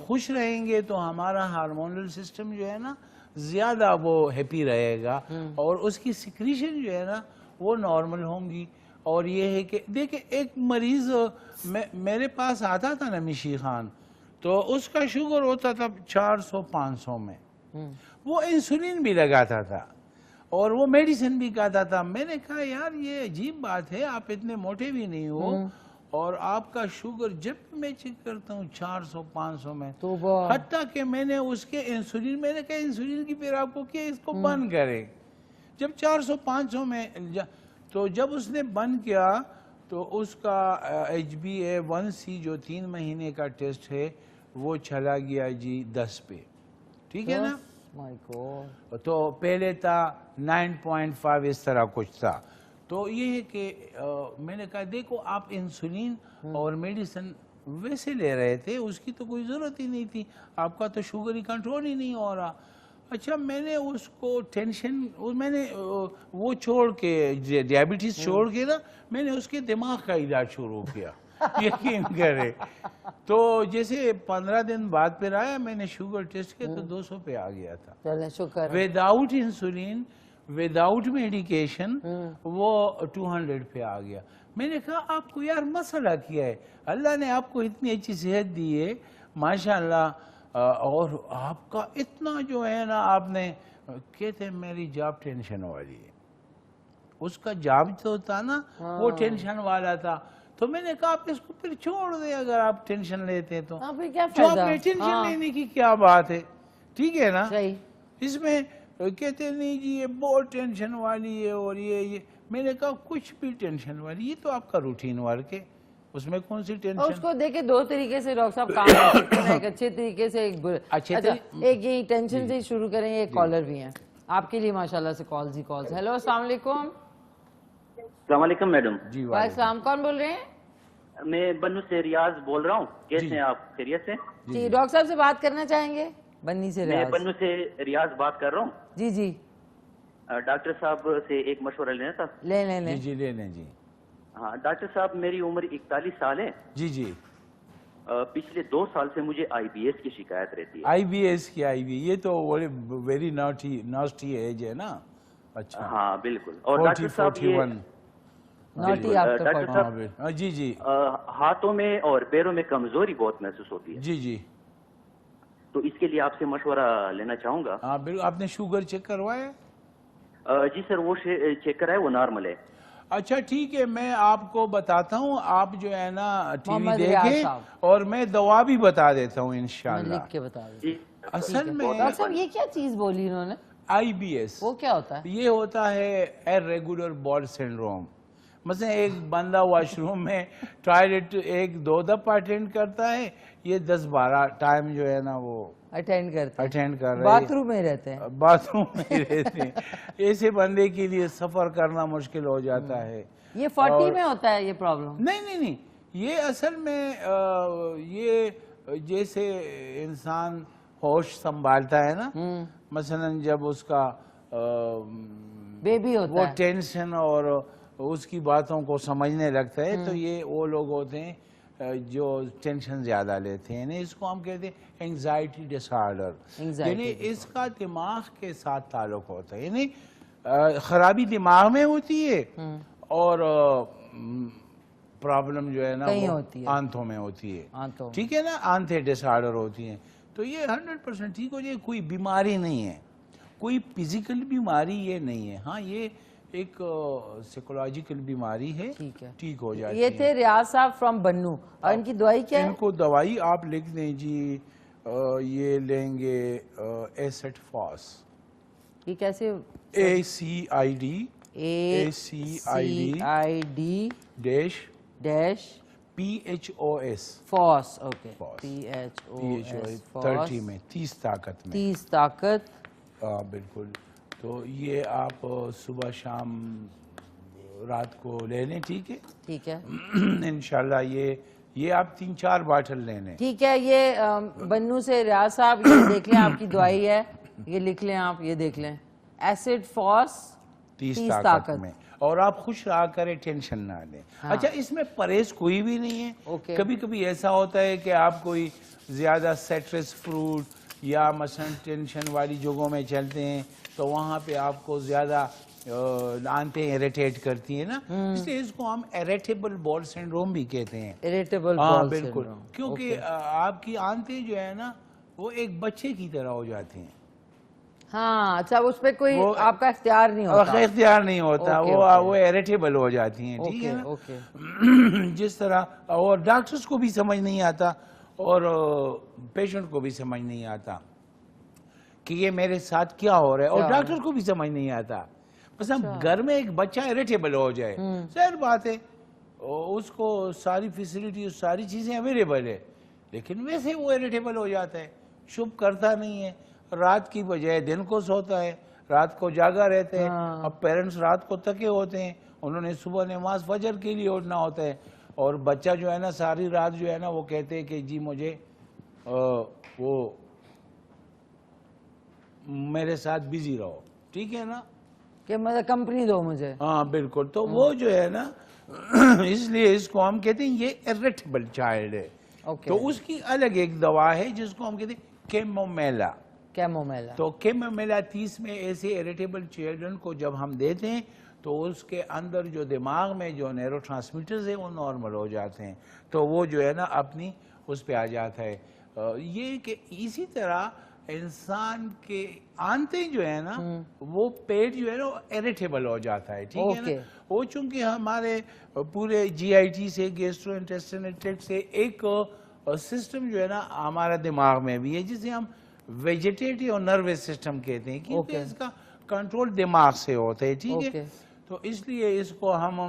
G: خوش رہیں گے تو ہمارا ہارمونل سسٹم جو ہے نا زیادہ وہ ہیپی رہے گا, اور اس کی سیکریشن جو ہے نا وہ نارمل ہوں گی. اور یہ ہے کہ دیکھیں ایک مریض میرے پاس آتا تھا نا مشی خان, تو اس کا شوگر ہوتا تھا 400-500 میں, وہ انسولین بھی لگاتا تھا اور وہ میڈیسن بھی کھاتا تھا. میں نے کہا یار یہ عجیب بات ہے, آپ اتنے موٹے بھی نہیں ہو اور آپ کا شوگر جب میں چیک کرتا ہوں 400-500 میں, حتیٰ کہ میں نے اس کے انسولین, میں نے کہا انسولین کی پھر آپ کو کیا اس کو بند کرے. جب 400-500 میں تو جب اس نے بند کیا تو اس کا HbA1c جو 3 مہینے کا ٹیسٹ ہے وہ چلا گیا جی 10 پہ، ٹھیک ہے نا؟ تو پہلے تھا 9.5 اس طرح کچھ تھا. تو یہ ہے کہ میں نے کہا دیکھو آپ انسولین اور میڈیسن ویسے لے رہے تھے، اس کی تو کوئی ضرورت ہی نہیں تھی، آپ کا تو شوگر ہی کنٹرول ہی نہیں ہو رہا. اچھا میں نے اس کو ٹینشن، میں نے وہ چھوڑ کے ڈیابیٹیز چھوڑ کے نا میں نے اس کے دماغ کا علاج شروع کیا. یقین کرے تو جیسے 15 دن بعد پھر آیا، میں نے شوگر ٹیسٹ کیا تو 200 پہ آ گیا تھا، وداؤٹ انسولین وداؤٹ میڈیکیشن وہ 200 پہ آ گیا. میں نے کہا آپ کو یار مسئلہ کیا ہے؟ اللہ نے آپ کو اتنی اچھی صحت دی ہے ماشاءاللہ، اور آپ کا اتنا جو ہے نا، آپ نے کہتے ہیں میری جاب ٹینشن والی ہے. اس کا جاب تو تھا نا وہ ٹینشن والا تھا. تو میں نے کہا آپ اس کو پھر چھوڑ دیں، اگر آپ ٹینشن لیتے تو جاب میں ٹینشن لینے کی کیا بات ہے، ٹھیک ہے نا؟ اس میں کہتے نہیں جی یہ بہت ٹینشن والی ہے اور یہ میں نے کہا کچھ بھی ٹینشن والی، یہ تو آپ کا روٹین ورک ہے، اس میں کون سی ٹینشن؟
A: اس کو دیکھیں 2 طریقے سے ڈاکٹر صاحب کام کر سکتے ہیں، ایک اچھے طریقے سے، ایک یہ ٹینشن سے شروع کریں. ایک کالر بھی ہیں آپ کے لیے ماشاءاللہ سے کالز ہی کالز. ہیلو السلام علیکم.
I: السلام علیکم میڈم.
G: جی
A: وعلیکم السلام، کون بول رہے ہیں؟
I: میں بنو سے ریاض بول رہا ہوں. کیسے ہیں آپ؟ خیریت سے؟
A: جی ڈاکٹر صاحب سے بات کرنا چاہیں گے؟ بنی سے ریاض.
I: میں بنو سے ریاض بات کر رہا ہوں.
A: جی جی
I: ڈاکٹر صاحب سے ایک مشورہ لینا تھا.
A: لے لیں
G: جی لے لیں جی.
I: ہاں ڈاکٹر صاحب میری عمر 41 سال ہے.
G: جی جی.
I: پچھلے 2 سال سے مجھے IBS کی شکایت رہتی ہے.
G: IBS کی یہ تو ویری ناسٹی ایج ہے نا. اچھا
I: ہاں بالکل. اور ڈاکٹر صاحب
G: جی جی
I: ہاتھوں میں اور پیروں میں کمزوری بہت محسوس ہوتی ہے.
G: جی جی.
I: تو اس کے لیے آپ سے مشورہ لینا چاہوں گا.
G: ہاں بالکل. آپ نے شوگر چیک کروایا؟
I: جی سر وہ چیک کرا ہے، وہ نارمل ہے.
G: اچھا ٹھیک ہے، میں آپ کو بتاتا ہوں، آپ جو ہے نا ٹی وی دیکھیں اور میں دوا بھی بتا دیتا ہوں انشاءاللہ.
A: لکھ کے بتا دیں.
G: اصل میں
A: ڈاکٹر صاحب یہ کیا چیز بولی انہوں نے؟
G: IBS
A: وہ کیا ہوتا ہے؟
G: یہ ہوتا ہے irregular bowel syndrome. مثلا ایک بندہ واش روم میں ٹوائلٹ 1-2 دفعہ اٹینڈ کرتا ہے، یہ 10-12 ٹائم جو ہے نا وہ
A: اٹینڈ کر رہے ہیں،
G: باتھ
A: روم میں رہتے ہیں.
G: باتھ روم میں رہتے ہیں. ایسے بندے کے لیے سفر کرنا مشکل ہو جاتا ہے.
A: یہ 40 میں ہوتا ہے یہ پرابلم؟
G: نہیں، یہ اصل میں یہ جیسے انسان ہوش سنبھالتا ہے نا، مثلا جب اس کا
A: بیبی ہوتا ہے،
G: وہ ٹینشن اور اس کی باتوں کو سمجھنے لگتا ہے، تو یہ وہ لوگ ہوتے ہیں جو ٹینشن زیادہ لیتے ہیں. اس کو ہم کہتے ہیں اینگزائٹی ڈس آرڈر. یعنی اس کا دماغ کے ساتھ تعلق ہوتا ہے، یعنی خرابی دماغ میں ہوتی ہے اور پرابلم جو ہے نا آنتوں میں ہوتی ہے. ٹھیک ہے نا، آنتیں ڈس آرڈر ہوتی ہیں. تو یہ 100% ٹھیک ہو جائے. کوئی بیماری نہیں ہے، کوئی فزیکل بیماری یہ نہیں ہے. ہاں یہ ایک سائیکولوجیکل بیماری ہے، ٹھیک ہو جاتی ہے.
A: یہ تھے ریاض صاحب فرام بنو. اور ان کی دوائی کیا ہے؟
G: ان کو دوائی آپ لکھ دیں جی، یہ لیں گے ایسٹ فاس.
A: یہ کیسے؟
G: ACID dash PHOS
A: phos. Okay PHOS
G: 30 میں 30 طاقت میں.
A: 30 طاقت.
G: ہاں بالکل. تو یہ آپ صبح شام رات کو لے لیں. ٹھیک ہے،
A: ٹھیک ہے
G: انشاءاللہ. یہ آپ 3-4 باٹل لے لیں.
A: ٹھیک ہے. یہ بنو سے ریاض صاحب یہ دیکھ لیں، آپ کی دوائی ہے، یہ لکھ لیں آپ، یہ دیکھ لیں ایسڈ فاس
G: 30 طاقت میں. اور آپ خوش رہا کریں، ٹینشن نہ لیں. اچھا اس میں پرہیز کوئی بھی نہیں ہے. کبھی کبھی ایسا ہوتا ہے کہ آپ کوئی زیادہ سٹرس فروٹ یا مثلا ٹینشن والی جگہوں میں چلتے ہیں تو وہاں پہ آپ کو زیادہ آنتیں ایریٹیٹ کرتی ہیں نا، اس لیے اس کو ہم ایریٹیبل بول سنڈروم بھی کہتے ہیں.
A: ایریٹیبل
G: ہاں بالکل، کیونکہ آپ کی آنتیں جو ہے نا وہ ایک بچے کی طرح ہو جاتی ہیں.
A: ہاں اچھا، اس پہ کوئی آپ کا اختیار نہیں ہوتا.
G: اختیار نہیں ہوتا، وہ ایریٹیبل ہو جاتی ہیں. ٹھیک ہے نا، جس طرح. اور ڈاکٹرز کو بھی سمجھ نہیں آتا اور پیشنٹ کو بھی سمجھ نہیں آتا کہ یہ میرے ساتھ کیا ہو رہا ہے، اور ڈاکٹر کو بھی سمجھ نہیں آتا. بس اب گھر میں ایک بچہ اریٹیبل ہو جائے ظاہر بات ہے اس کو ساری فیسلٹی ساری چیزیں اویلیبل ہے لیکن ویسے وہ اریٹیبل ہو جاتا ہے شب کرتا نہیں ہے رات کی بجائے دن کو سوتا ہے رات کو جاگا رہتے ہیں اب پیرنٹس رات کو تھکے ہوتے ہیں انہوں نے صبح نماز فجر کے لیے اٹھنا ہوتا ہے اور بچہ جو ہے نا ساری رات جو ہے نا وہ کہتے ہیں کہ جی مجھے وہ میرے ساتھ بزی رہو ٹھیک ہے نا
A: کہ مطلب کمپنی دو مجھے
G: ہاں بالکل تو وہ جو ہے نا اس لیے اس کو ہم کہتے ہیں یہ اریٹیبل چائلڈ ہے تو اس کی الگ ایک دوا ہے جس کو ہم کہتے ہیں کیمومیلا تو کیمومیلا 30 میں ایسے اریٹیبل چلڈرن کو جب ہم دیتے ہیں تو اس کے اندر جو دماغ میں جو نیورو ٹرانسمیٹرز ہیں وہ نارمل ہو جاتے ہیں تو وہ جو ہے نا اپنی اس پہ آ جاتا ہے یہ کہ اسی طرح انسان کے آنتیں جو ہے نا وہ پیٹ جو ہے نا اریٹیبل ہو جاتا ہے ٹھیک ہے نا وہ چونکہ ہمارے پورے جی آئی ٹی سے گیسٹرو انٹسٹائنل ٹریکٹ سے ایک سسٹم جو ہے نا ہمارا دماغ میں بھی ہے جسے ہم ویجیٹیٹیو نروس سسٹم کہتے ہیں کیونکہ اس کا کنٹرول دماغ سے ہوتا ہے ٹھیک ہے تو اس لیے اس کو ہم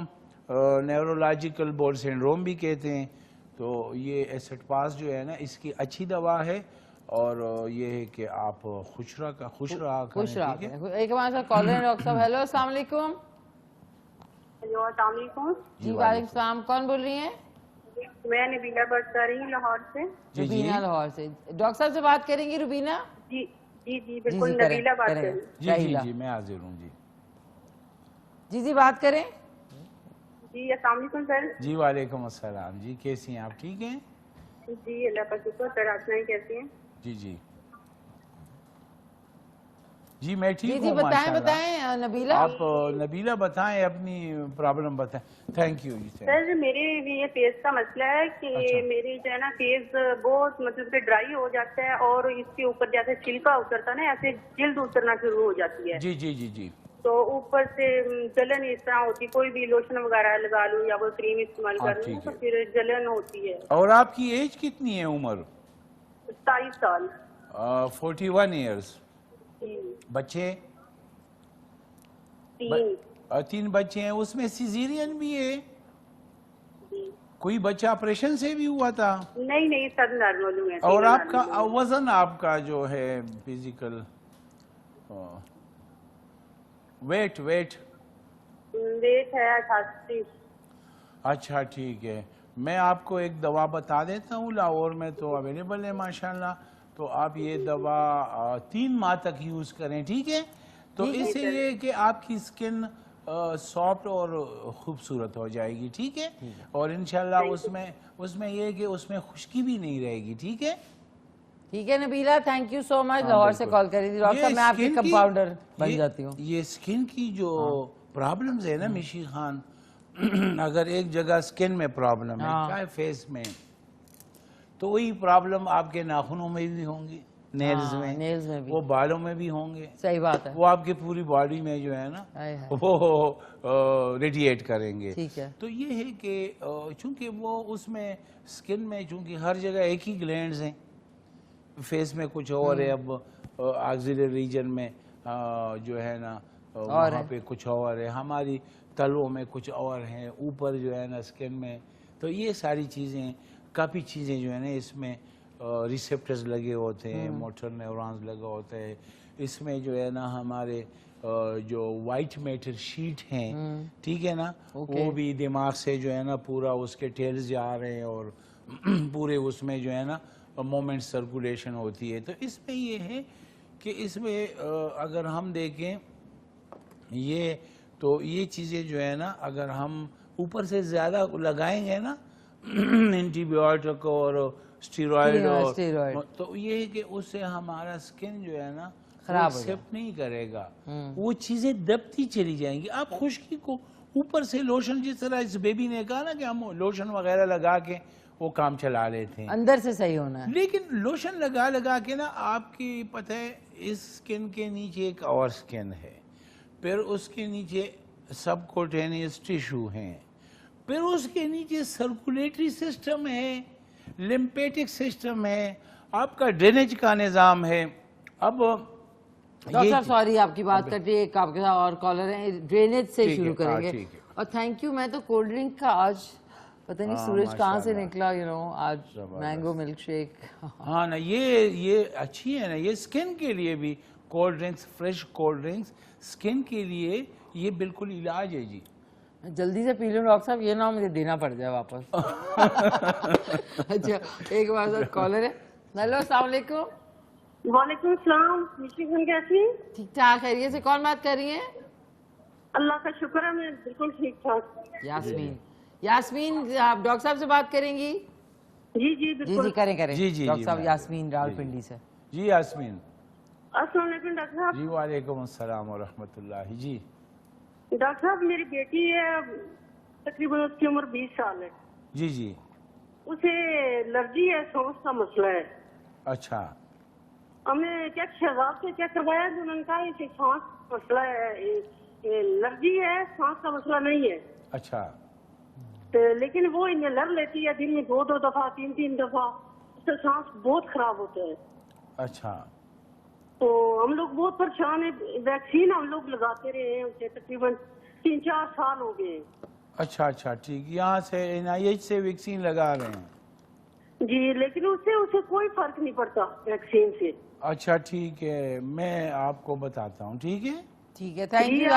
G: نیورولوجیکل بورڈ سنڈروم بھی کہتے ہیں تو یہ ایسٹ پاس جو ہے نا اس کی اچھی دوا ہے اور یہ ہے کہ آپ خوش رہا کریں
A: ایک ہمارے ساتھ کالر ہیں ڈاکٹر صاحب ہیلو السلام علیکم
D: ہیلو السلام علیکم
A: جی وعلیکم السلام کون بول رہی ہیں
D: میں نبیلہ بات کر رہی ہوں لاہور سے
A: روبینہ لاہور سے ڈاکٹر صاحب سے بات کریں گی روبینہ
D: جی جی جی بالکل نبیلہ بات کر رہی ہوں
G: جی جی میں حاضر ہوں
A: جی بات کریں
D: جی السلام علیکم سر
G: جی وعلیکم السلام جی کیسی ہیں آپ ٹھیک ہیں
D: جی اللہ کا شکر سر آپ کیسی ہیں
G: جی جی جی میں ٹھیک ہوں
A: بتائیں نبیلہ
G: آپ نبیلہ بتائیں اپنی پرابلم بتائیں تھینک یو
D: سر میرے یہ فیس کا مسئلہ ہے کہ میری جو ہے نا فیس بہت مطلب کہ ڈرائی ہو جاتا ہے اور اس کے اوپر جیسے چھلکا اترتا نا ایسے جلد اترنا شروع ہو جاتی ہے
G: جی جی جی جی
D: تو اوپر سے جلن اس طرح ہوتی کوئی بھی لوشن وغیرہ لگا لوں یا کوئی کریم استعمال کر لوں تو پھر جلن ہوتی ہے
G: اور آپ کی ایج کتنی ہے عمر
D: 27 سال
G: 41 ایئرس بچے 3 بچے ہیں اس میں سیزیرین بھی ہے کوئی بچہ آپریشن سے بھی ہوا تھا
D: نہیں سب نارمل ہوئے
G: اور آپ کا وزن آپ کا جو ہے فزیکل ویٹ
D: ہے 88
G: اچھا ٹھیک ہے میں آپ کو ایک دوا بتا دیتا ہوں لاہور میں تو اویلیبل ہے ماشاءاللہ تو آپ یہ دوا 3 ماہ تک یوز کریں ٹھیک ہے تو اس سے یہ کہ آپ کی سکن سافٹ اور خوبصورت ہو جائے گی ٹھیک ہے اور انشاءاللہ اس میں یہ کہ اس میں خشکی بھی نہیں رہے گی ٹھیک ہے
A: نبیلہ تھینک یو سو مچ لاہور سے کال کری تھی ڈاکٹر صاحب میں آپ کی کمپاؤنڈر بن جاتی ہوں
G: یہ سکن کی جو پرابلمز ہے نا مشی خان اگر ایک جگہ سکن میں پرابلم ہے چاہے فیس میں تو وہی پرابلم آپ کے ناخنوں میں بھی ہوں گی نیلز میں وہ بالوں میں بھی ہوں گے
A: صحیح بات ہے
G: وہ آپ کی پوری باڈی میں جو ہے نا وہ ریڈیٹ کریں گے تو یہ ہے کہ چونکہ وہ اس میں سکن میں چونکہ ہر جگہ ایک ہی گلینڈز ہیں فیس میں کچھ اور ہے اب آگزیلری ریجن میں جو ہے نا وہاں پہ کچھ اور ہے ہماری تلووں میں کچھ اور ہیں اوپر جو ہے نا سکن میں تو یہ ساری چیزیں کافی چیزیں جو ہے نا اس میں ریسیپٹرز لگے ہوتے ہیں موٹر نیورونز لگا ہوتا ہے اس میں جو ہے نا ہمارے جو وائٹ میٹر شیٹ ہیں ٹھیک ہے نا وہ بھی دماغ سے جو ہے نا پورا اس کے ٹیلز جا رہے ہیں اور پورے اس میں جو ہے نا مومنٹ سرکولیشن ہوتی ہے تو اس میں یہ ہے کہ اس میں اگر ہم دیکھیں یہ تو یہ چیزیں جو ہے نا اگر ہم اوپر سے زیادہ لگائیں گے نا اینٹی بایوٹک اور اسٹیرائڈ تو یہ ہے کہ اس سے ہمارا سکن جو ہے نا خراب ایکسپٹ نہیں کرے گا وہ چیزیں دبتی چلی جائیں گی آپ خشکی کو اوپر سے لوشن جس طرح اس بیبی نے کہا نا کہ ہم لوشن وغیرہ لگا کے وہ کام چلا لیتے ہیں
A: اندر سے صحیح ہونا ہے
G: لیکن لوشن لگا کے نا آپ کی پتہ ہے اس سکن کے نیچے ایک اور سکن ہے پھر اس کے نیچے سب کوٹینیس ٹیشو ہیں پھر اس کے نیچے سرکولیٹری سسٹم ہے لمپیٹک سسٹم ہے آپ کا ڈرینیج کا نظام ہے اب
A: ڈاکٹر صاحب سوری آپ کی بات کرتے ایک آپ کے ساتھ اور کالر ہیں, ڈرینیج سے شروع کریں گے. اور تھینک یو. میں تو کولڈ ڈرنک کا آج پتہ نہیں سورج کہاں سے نکلا, آج مینگو ملک شیک.
G: ہاں نا, یہ اچھی ہے نا, یہ اسکن کے لیے بھی cold drinks, fresh cold drinks skin کے لیے یہ بالکل علاج ہے جی.
A: جلدی سے پی لوں ڈاکٹر صاحب, یہ نہ مجھے دینا پڑ جائے واپس. اچھا ایک بار کالر ہے. ہیلو السلام علیکم.
C: وعلیکم السلام. کیسی؟
A: ٹھیک ٹھاک, خیریت سے. کون بات کر رہی ہیں؟
C: اللہ کا شکر ہے میں بالکل ٹھیک ٹھاک.
A: یاسمین. یاسمین آپ ڈاکٹر صاحب سے بات کریں گی؟
C: جی
A: جی جی کریں کریں. ڈاکٹر صاحب یاسمین راولپنڈی سے.
G: جی یاسمین.
C: السلام علیکم ڈاکٹر صاحب.
G: جی وعلیکم السلام ورحمۃ اللہ. جی
C: ڈاکٹر صاحب میری بیٹی ہے, تقریباً اس کی عمر 20 سال ہے.
G: جی جی.
C: اسے الرجی ہے, سانس کا مسئلہ ہے.
G: اچھا.
C: ہم نے شہزاد سے چیک کروایا تو انہوں نے کہا اسے سانس مسئلہ ہے, الرجی ہے, سانس کا مسئلہ نہیں ہے.
G: اچھا.
C: لیکن وہ انہیلر لیتی ہے دن میں 2 دفعہ 3 دفعہ, اس سے سانس بہت خراب ہوتا ہے.
G: اچھا.
C: تو ہم لوگ بہت پریشان ہیں. ویکسین ہم لوگ لگاتے رہے ہیں, اسے تقریباً 3-4 سال ہو گئے.
G: اچھا اچھا ٹھیک. یہاں سے NIH سے ویکسین لگا رہے ہیں
C: جی, لیکن اسے کوئی فرق نہیں پڑتا ویکسین سے.
G: اچھا ٹھیک ہے, میں آپ کو بتاتا ہوں. ٹھیک ہے
A: ٹھیک ہے. Thank you.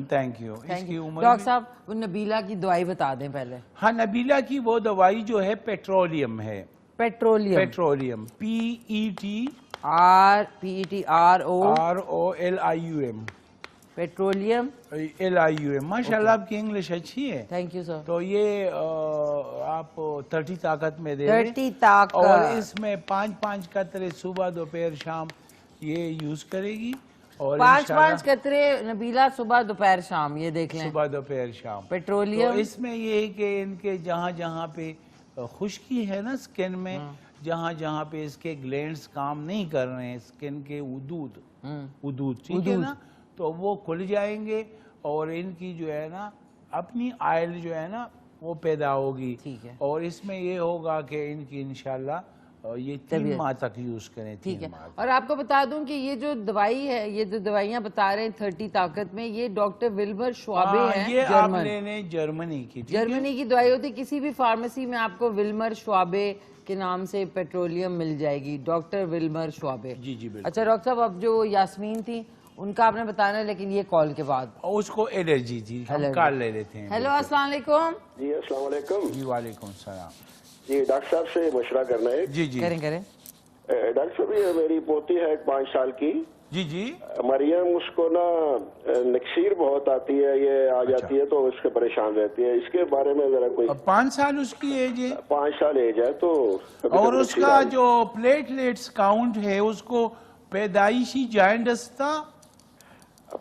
G: Thank you. اس کی عمر
A: ڈاکٹر صاحب وہ نبیلہ کی دوائی بتا دیں پہلے.
G: ہاں نبیلہ کی وہ دوائی جو ہے پیٹرولیم ہے. Petroleum PETROLIUM.
A: Petroleum
G: LIUM. ماشاء اللہ آپ کی انگلش اچھی ہے.
A: Thank you sir.
G: تو یہ آپ 30 طاقت میں دے
A: 30 طاقت,
G: اور اس میں 5 قطرے صبح دوپہر شام یہ یوز کرے گی. اور
A: 5 قطرے نبیلہ صبح دوپہر شام, یہ دیکھ لیں
G: صبح دوپہر شام.
A: پیٹرولیم.
G: تو اس میں یہ ہے کہ ان کے جہاں پہ خشکی ہے نا اسکن میں, جہاں پہ اس کے گلینڈز کام نہیں کر رہے ہیں, اسکن کے حدود ٹھیک ہے نا, تو وہ کھل جائیں گے اور ان کی جو ہے نا اپنی آئل جو ہے نا وہ پیدا ہوگی. اور اس میں یہ ہوگا کہ ان کی انشاءاللہ یہ 3 ماہ تک یوز کریں.
A: ٹھیک ہے. اور آپ کو بتا دوں کہ یہ جو دوائی ہے, یہ جو دوائیاں بتا رہے ہیں 30 طاقت میں, یہ ڈاکٹر ولمر شوابے ہیں.
G: یہ آپ لینے جرمنی کی.
A: جرمنی کی دوائی ہوتی, کسی بھی فارمیسی میں آپ کو ولمر شوابے کے نام سے پیٹرولیم مل جائے گی. ڈاکٹر ولمر شوابے.
G: جی جی بالکل.
A: اچھا ڈاکٹر صاحب اب جو یاسمین تھی ان کا آپ نے بتانا ہے, لیکن یہ کال کے بعد.
G: اس کو الرجی تھی, ہم کال لے لیتے ہیں.
A: ہیلو السلام علیکم.
F: جی السلام علیکم.
G: جی وعلیکم السلام.
F: جی ڈاکٹر صاحب سے مشورہ کرنا ہے.
G: جی جی
A: کریں.
F: ڈاکٹر صاحب یہ میری پوتی ہے 5 سال کی.
G: جی جی.
F: مریم, اس کو نا نکسیر بہت آتی ہے, یہ آ جاتی ہے تو اس کے پریشان رہتی ہے. اس کے بارے میں ذرا کوئی.
G: 5 سال اس کی ایج ہے.
F: 5 سال ایج ہے. تو
G: اور اس کا جو پلیٹلیٹس کاؤنٹ ہے اس کو پیدائشی جائنٹس تھا.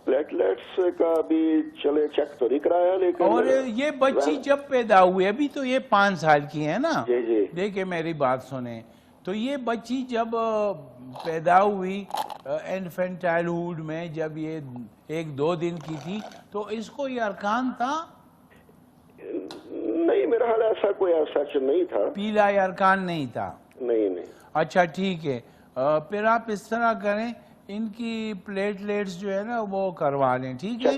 F: پلیٹلیٹس کا بھی چلے چیک تو نہیں کرایا, لیکن
G: اور یہ بچی جب پیدا ہوئی, ابھی تو یہ 5 سال کی ہے نا.
F: جی جی.
G: دیکھیں میری بات سنیں, تو یہ بچی جب پیدا ہوئی انفینٹائل ہوڈ میں, جب یہ 1-2 دن کی تھی, تو اس کو یہ ارکان تھا
F: نہیں, میرا حال ایسا کوئی سچ نہیں تھا.
G: پیلا یا ارکان نہیں تھا.
F: نہیں.
G: اچھا ٹھیک ہے. پھر آپ اس طرح کریں, ان کی پلیٹلیٹس جو ہے نا وہ کروا لیں. ٹھیک ہے.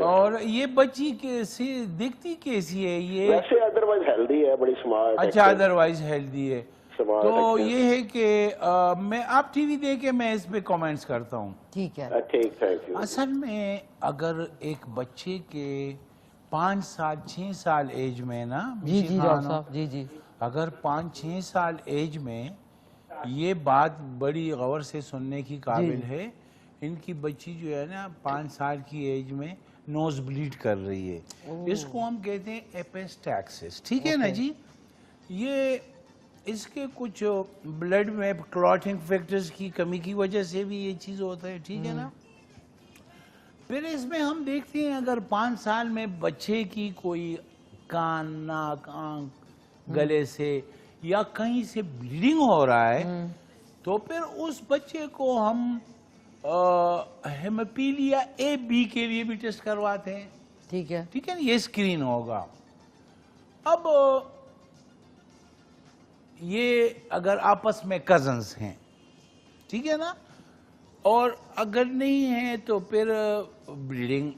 G: اور یہ بچی کیسی دکھتی کیسی ہے؟ یہ
F: ویسے ادروائز ہیلدی ہے, بڑی سمارٹ.
G: اچھا ادروائز ہیلدی ہے. تو یہ ہے کہ میں آپ ٹی وی دے کے میں اس پہ کامنٹس کرتا ہوں.
A: ٹھیک ہے.
G: اصل میں اگر ایک بچے کے 5 سال 6 سال ایج میں نا,
A: جی
G: اگر 5-6 سال ایج میں یہ بات بڑی غور سے سننے کی قابل ہے. ان کی بچی جو ہے نا 5 سال کی ایج میں نوز بلیڈ کر رہی ہے. اس کو ہم کہتے ہیں ایپسٹیکسس. ٹھیک ہے نا جی. یہ اس کے کچھ بلڈ میں کلوٹنگ فیکٹرز کی کمی کی وجہ سے بھی یہ چیز ہوتا ہے. ٹھیک ہے نا. پھر اس میں ہم دیکھتے ہیں اگر 5 سال میں بچے کی کوئی کان, ناک, آنکھ, گلے سے یا کہیں سے بلیڈنگ ہو رہا ہے, تو پھر اس بچے کو ہم ہیموفیلیا A-B کے لیے بھی ٹیسٹ کرواتے ہیں.
A: ٹھیک ہے.
G: ٹھیک ہے نا. یہ اسکرین ہوگا. اب یہ اگر آپس میں کزنز ہیں, ٹھیک ہے نا, اور اگر نہیں ہے تو پھر بلیڈنگ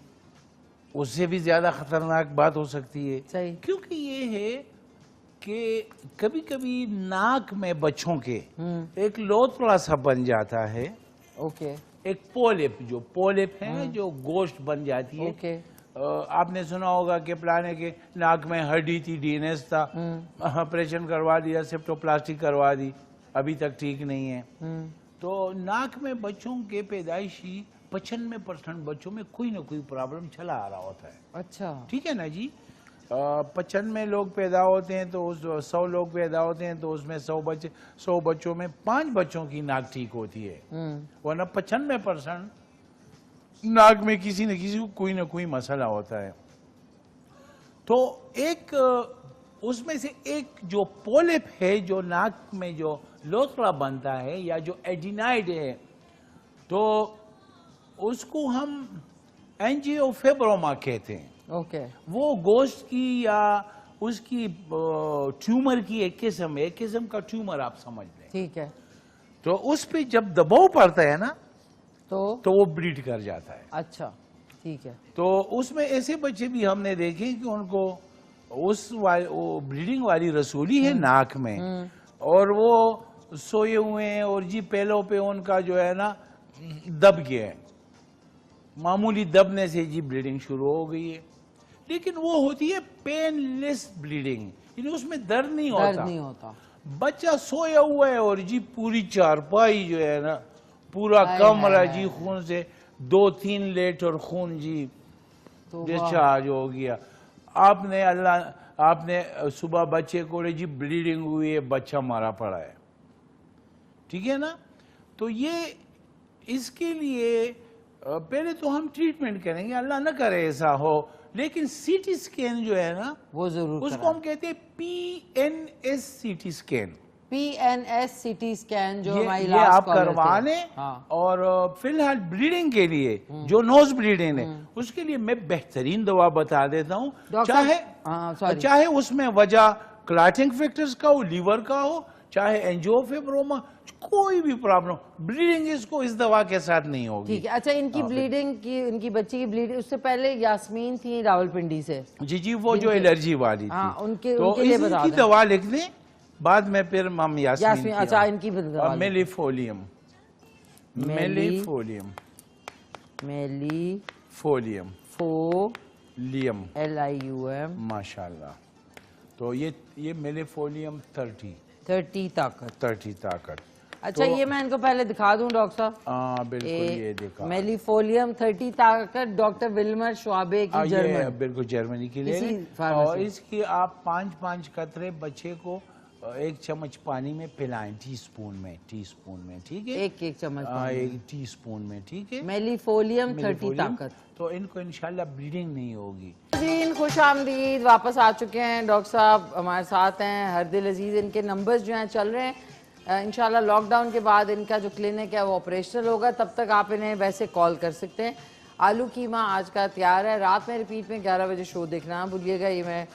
G: اس سے بھی زیادہ خطرناک بات ہو سکتی ہے.
A: صحیح.
G: کیونکہ یہ ہے کہ کبھی کبھی ناک میں بچوں کے ایک لوتھڑا سا بن جاتا ہے.
A: اوکے.
G: ایک پولپ، جو پولپ ہے جو گوشت بن جاتی ہے.
A: اوکے.
G: آپ نے سنا ہوگا کہ پلانے کے ناک میں ہڈی تھی، ڈینس تھا، آپریشن کروا دیا، سیپٹوپلاسٹی کروا دی، ابھی تک ٹھیک نہیں ہے. تو ناک میں بچوں کے پیدائشی 95% بچوں میں کوئی نہ کوئی پرابلم چلا آ رہا ہوتا ہے.
A: اچھا.
G: ٹھیک ہے نا جی. 95 لوگ پیدا ہوتے ہیں تو 100 لوگ پیدا ہوتے ہیں تو اس میں 100 بچوں میں 5 بچوں کی ناک ٹھیک ہوتی ہے. ورنہ 95% ناک میں کسی نہ کسی کو کوئی نہ کوئی مسئلہ ہوتا ہے. تو ایک اس میں سے ایک جو پولپ ہے جو ناک میں جو لوتھڑا بنتا ہے یا جو ایڈینائڈ ہے، تو اس کو ہم اینجیوفیبروما کہتے ہیں.
A: اوکے.
G: وہ گوشت کی یا اس کی ٹیومر کی ایک قسم کا ٹیومر آپ سمجھ لیں.
A: ٹھیک ہے.
G: تو اس پہ جب دباؤ پڑتا ہے نا
A: تو
G: وہ بلیڈ کر جاتا ہے.
A: اچھا. ٹھیک ہے.
G: تو اس میں ایسے بچے بھی ہم نے دیکھے کہ ان کو اس بلیڈنگ والی رسولی ہے ناک میں، اور وہ سوئے ہوئے ہیں اور جی پہلوں پہ ان کا جو ہے نا دب گیا ہے، معمولی دبنے سے جی بلیڈنگ شروع ہو گئی ہے. لیکن وہ ہوتی ہے پین لیس بلیڈنگ، یعنی اس میں درد نہیں ہوتا. بچہ سویا ہوا ہے اور جی پوری چارپائی جو ہے نا، پورا کمرہ جی خون سے 2-3 لیٹر خون جی ڈسچارج ہو گیا. آپ نے صبح بچے کو جی بلیڈنگ ہوئی ہے، بچہ مارا پڑا ہے. ٹھیک ہے نا. تو یہ اس کے لیے پہلے تو ہم ٹریٹمنٹ کریں گے، اللہ نہ کرے ایسا ہو، لیکن سی ٹی سکین جو ہے نا
A: وہ ضرور
G: اس کو ہم کہتے ہیں PNS C T scan.
A: PNS C T scan جو ہماری
G: یہ آپ کروا لیں. اور فی الحال بلیڈنگ کے لیے جو نوز بلیڈنگ ہے اس کے لیے میں بہترین دوا بتا دیتا ہوں. چاہے اس میں وجہ کلاٹنگ فیکٹرز کا ہو، لیور کا ہو، چاہے اینجیوفیبروما، کوئی بھی پرابلم، بلیڈنگ اس کو اس دوا کے ساتھ نہیں ہوگی.
A: ٹھیک ہے. اچھا، ان کی بلیڈنگ کی، ان کی بچی کی بلیڈنگ، اس سے پہلے یاسمین تھی راولپنڈی سے.
G: جی وہ جو الرجی والی تھی،
A: ان کے
G: لیے کی دوا لکھ دیں، بعد میں پھر ہم یاسمین.
A: اچھا، ان کی
G: میلیفولیم LIUM. ماشاءاللہ. تو یہ میلیفولیم 30 طاقت.
A: اچھا، یہ میں ان کو پہلے دکھا دوں ڈاکٹر صاحب.
G: ہاں بالکل، یہ دیکھا
A: میلیفولیم 30 طاقت، ڈاکٹر ولمر شعبے کی جرمن.
G: بالکل جرمنی کی لے. اور اس کی آپ 5 قطرے بچے کو 1 چمچ پانی میں پلائیں، ٹی سپون میں. ٹھیک ہے. ایک چمچ 1 ٹی سپون میں. ٹھیک ہے.
A: میلیفولیم 30 طاقت.
G: تو ان کو انشاءاللہ بلیڈنگ نہیں ہوگی.
A: خوش آمدید، واپس آ چکے ہیں ڈاکٹر صاحب ہمارے ساتھ ہیں. ہردل عزیز، ان کے نمبرز جو ہیں چل رہے ہیں. انشاءاللہ لاک ڈاؤن کے بعد ان کا جو کلینک ہے وہ آپریشنل ہوگا، تب تک آپ انہیں ویسے کال کر سکتے ہیں. آلو قیمہ آج کا تیار ہے. رات میں ریپیٹ میں 11 بجے شو دیکھنا بھولیے گا. یہ میں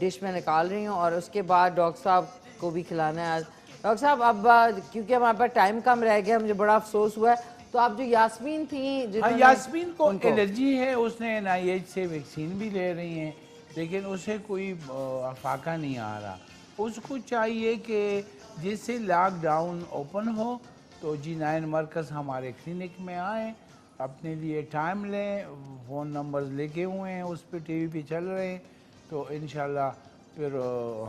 A: ڈش میں نکال رہی ہوں اور اس کے بعد ڈاکٹر صاحب کو بھی کھلانا ہے آج. ڈاکٹر صاحب اب کیونکہ ہمارے پاس ٹائم کم رہ گیا، مجھے بڑا افسوس ہوا ہے، تو آپ جو یاسمین تھیں،
G: یاسمین کو الرجی ہے، اس نے NIH سے ویکسین بھی لے رہی ہیں، لیکن اسے کوئی افاقہ نہیں آ رہا. اس کو چاہیے کہ جس سے لاک ڈاؤن اوپن ہو تو G9 مرکز ہمارے کلینک میں آئیں، اپنے لیے ٹائم لیں. فون نمبرز لکھے ہوئے ہیں اس پہ، ٹی وی پہ چل رہے ہیں. تو انشاءاللہ پھر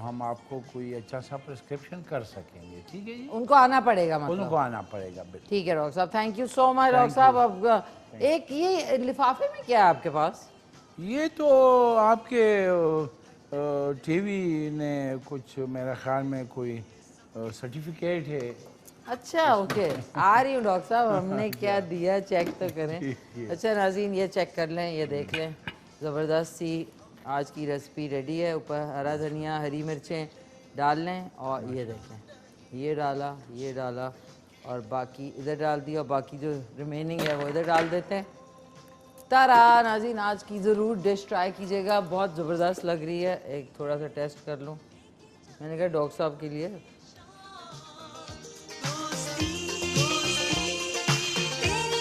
G: ہم آپ کو کوئی اچھا سا پرسکرپشن کر سکیں گے. ٹھیک ہے جی.
A: ان کو آنا پڑے گا،
G: ان کو آنا پڑے گا.
A: ٹھیک ہے ڈاکٹر صاحب، thank you so much. Doctor صاحب اب ایک یہ لفافے میں کیا ہے آپ کے پاس؟
G: یہ تو آپ کے ٹی وی نے کچھ میرے خیال میں کوئی سرٹیفکیٹ ہے.
A: اچھا اوکے، آ رہی ہوں ڈاکٹر صاحب. ہم نے کیا دیا چیک تو کریں. اچھا ناظرین، یہ چیک کر لیں، یہ دیکھ لیں. زبردست سی آج کی ریسپی ریڈی ہے. اوپر ہرا دھنیا، ہری مرچیں ڈال لیں اور یہ دیکھ لیں، یہ ڈالا اور باقی ادھر ڈال دیا، اور باقی جو ریمیننگ ہے وہ ادھر ڈال دیتے ہیں. تارا ناظرین، آج کی ضرور ڈش ٹرائی کیجیے گا، بہت زبردست لگ رہی ہے. ایک تھوڑا سا ٹیسٹ کر لوں. میں نے کہا ڈاکٹر صاحب کے لیے
J: تیری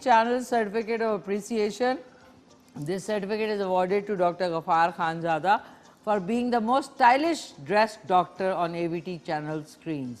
A: channel certificate of appreciation. This certificate is awarded to Dr. Ghaffar Khanzada for being the most stylish dressed doctor on ABT channel screens.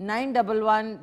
A: 911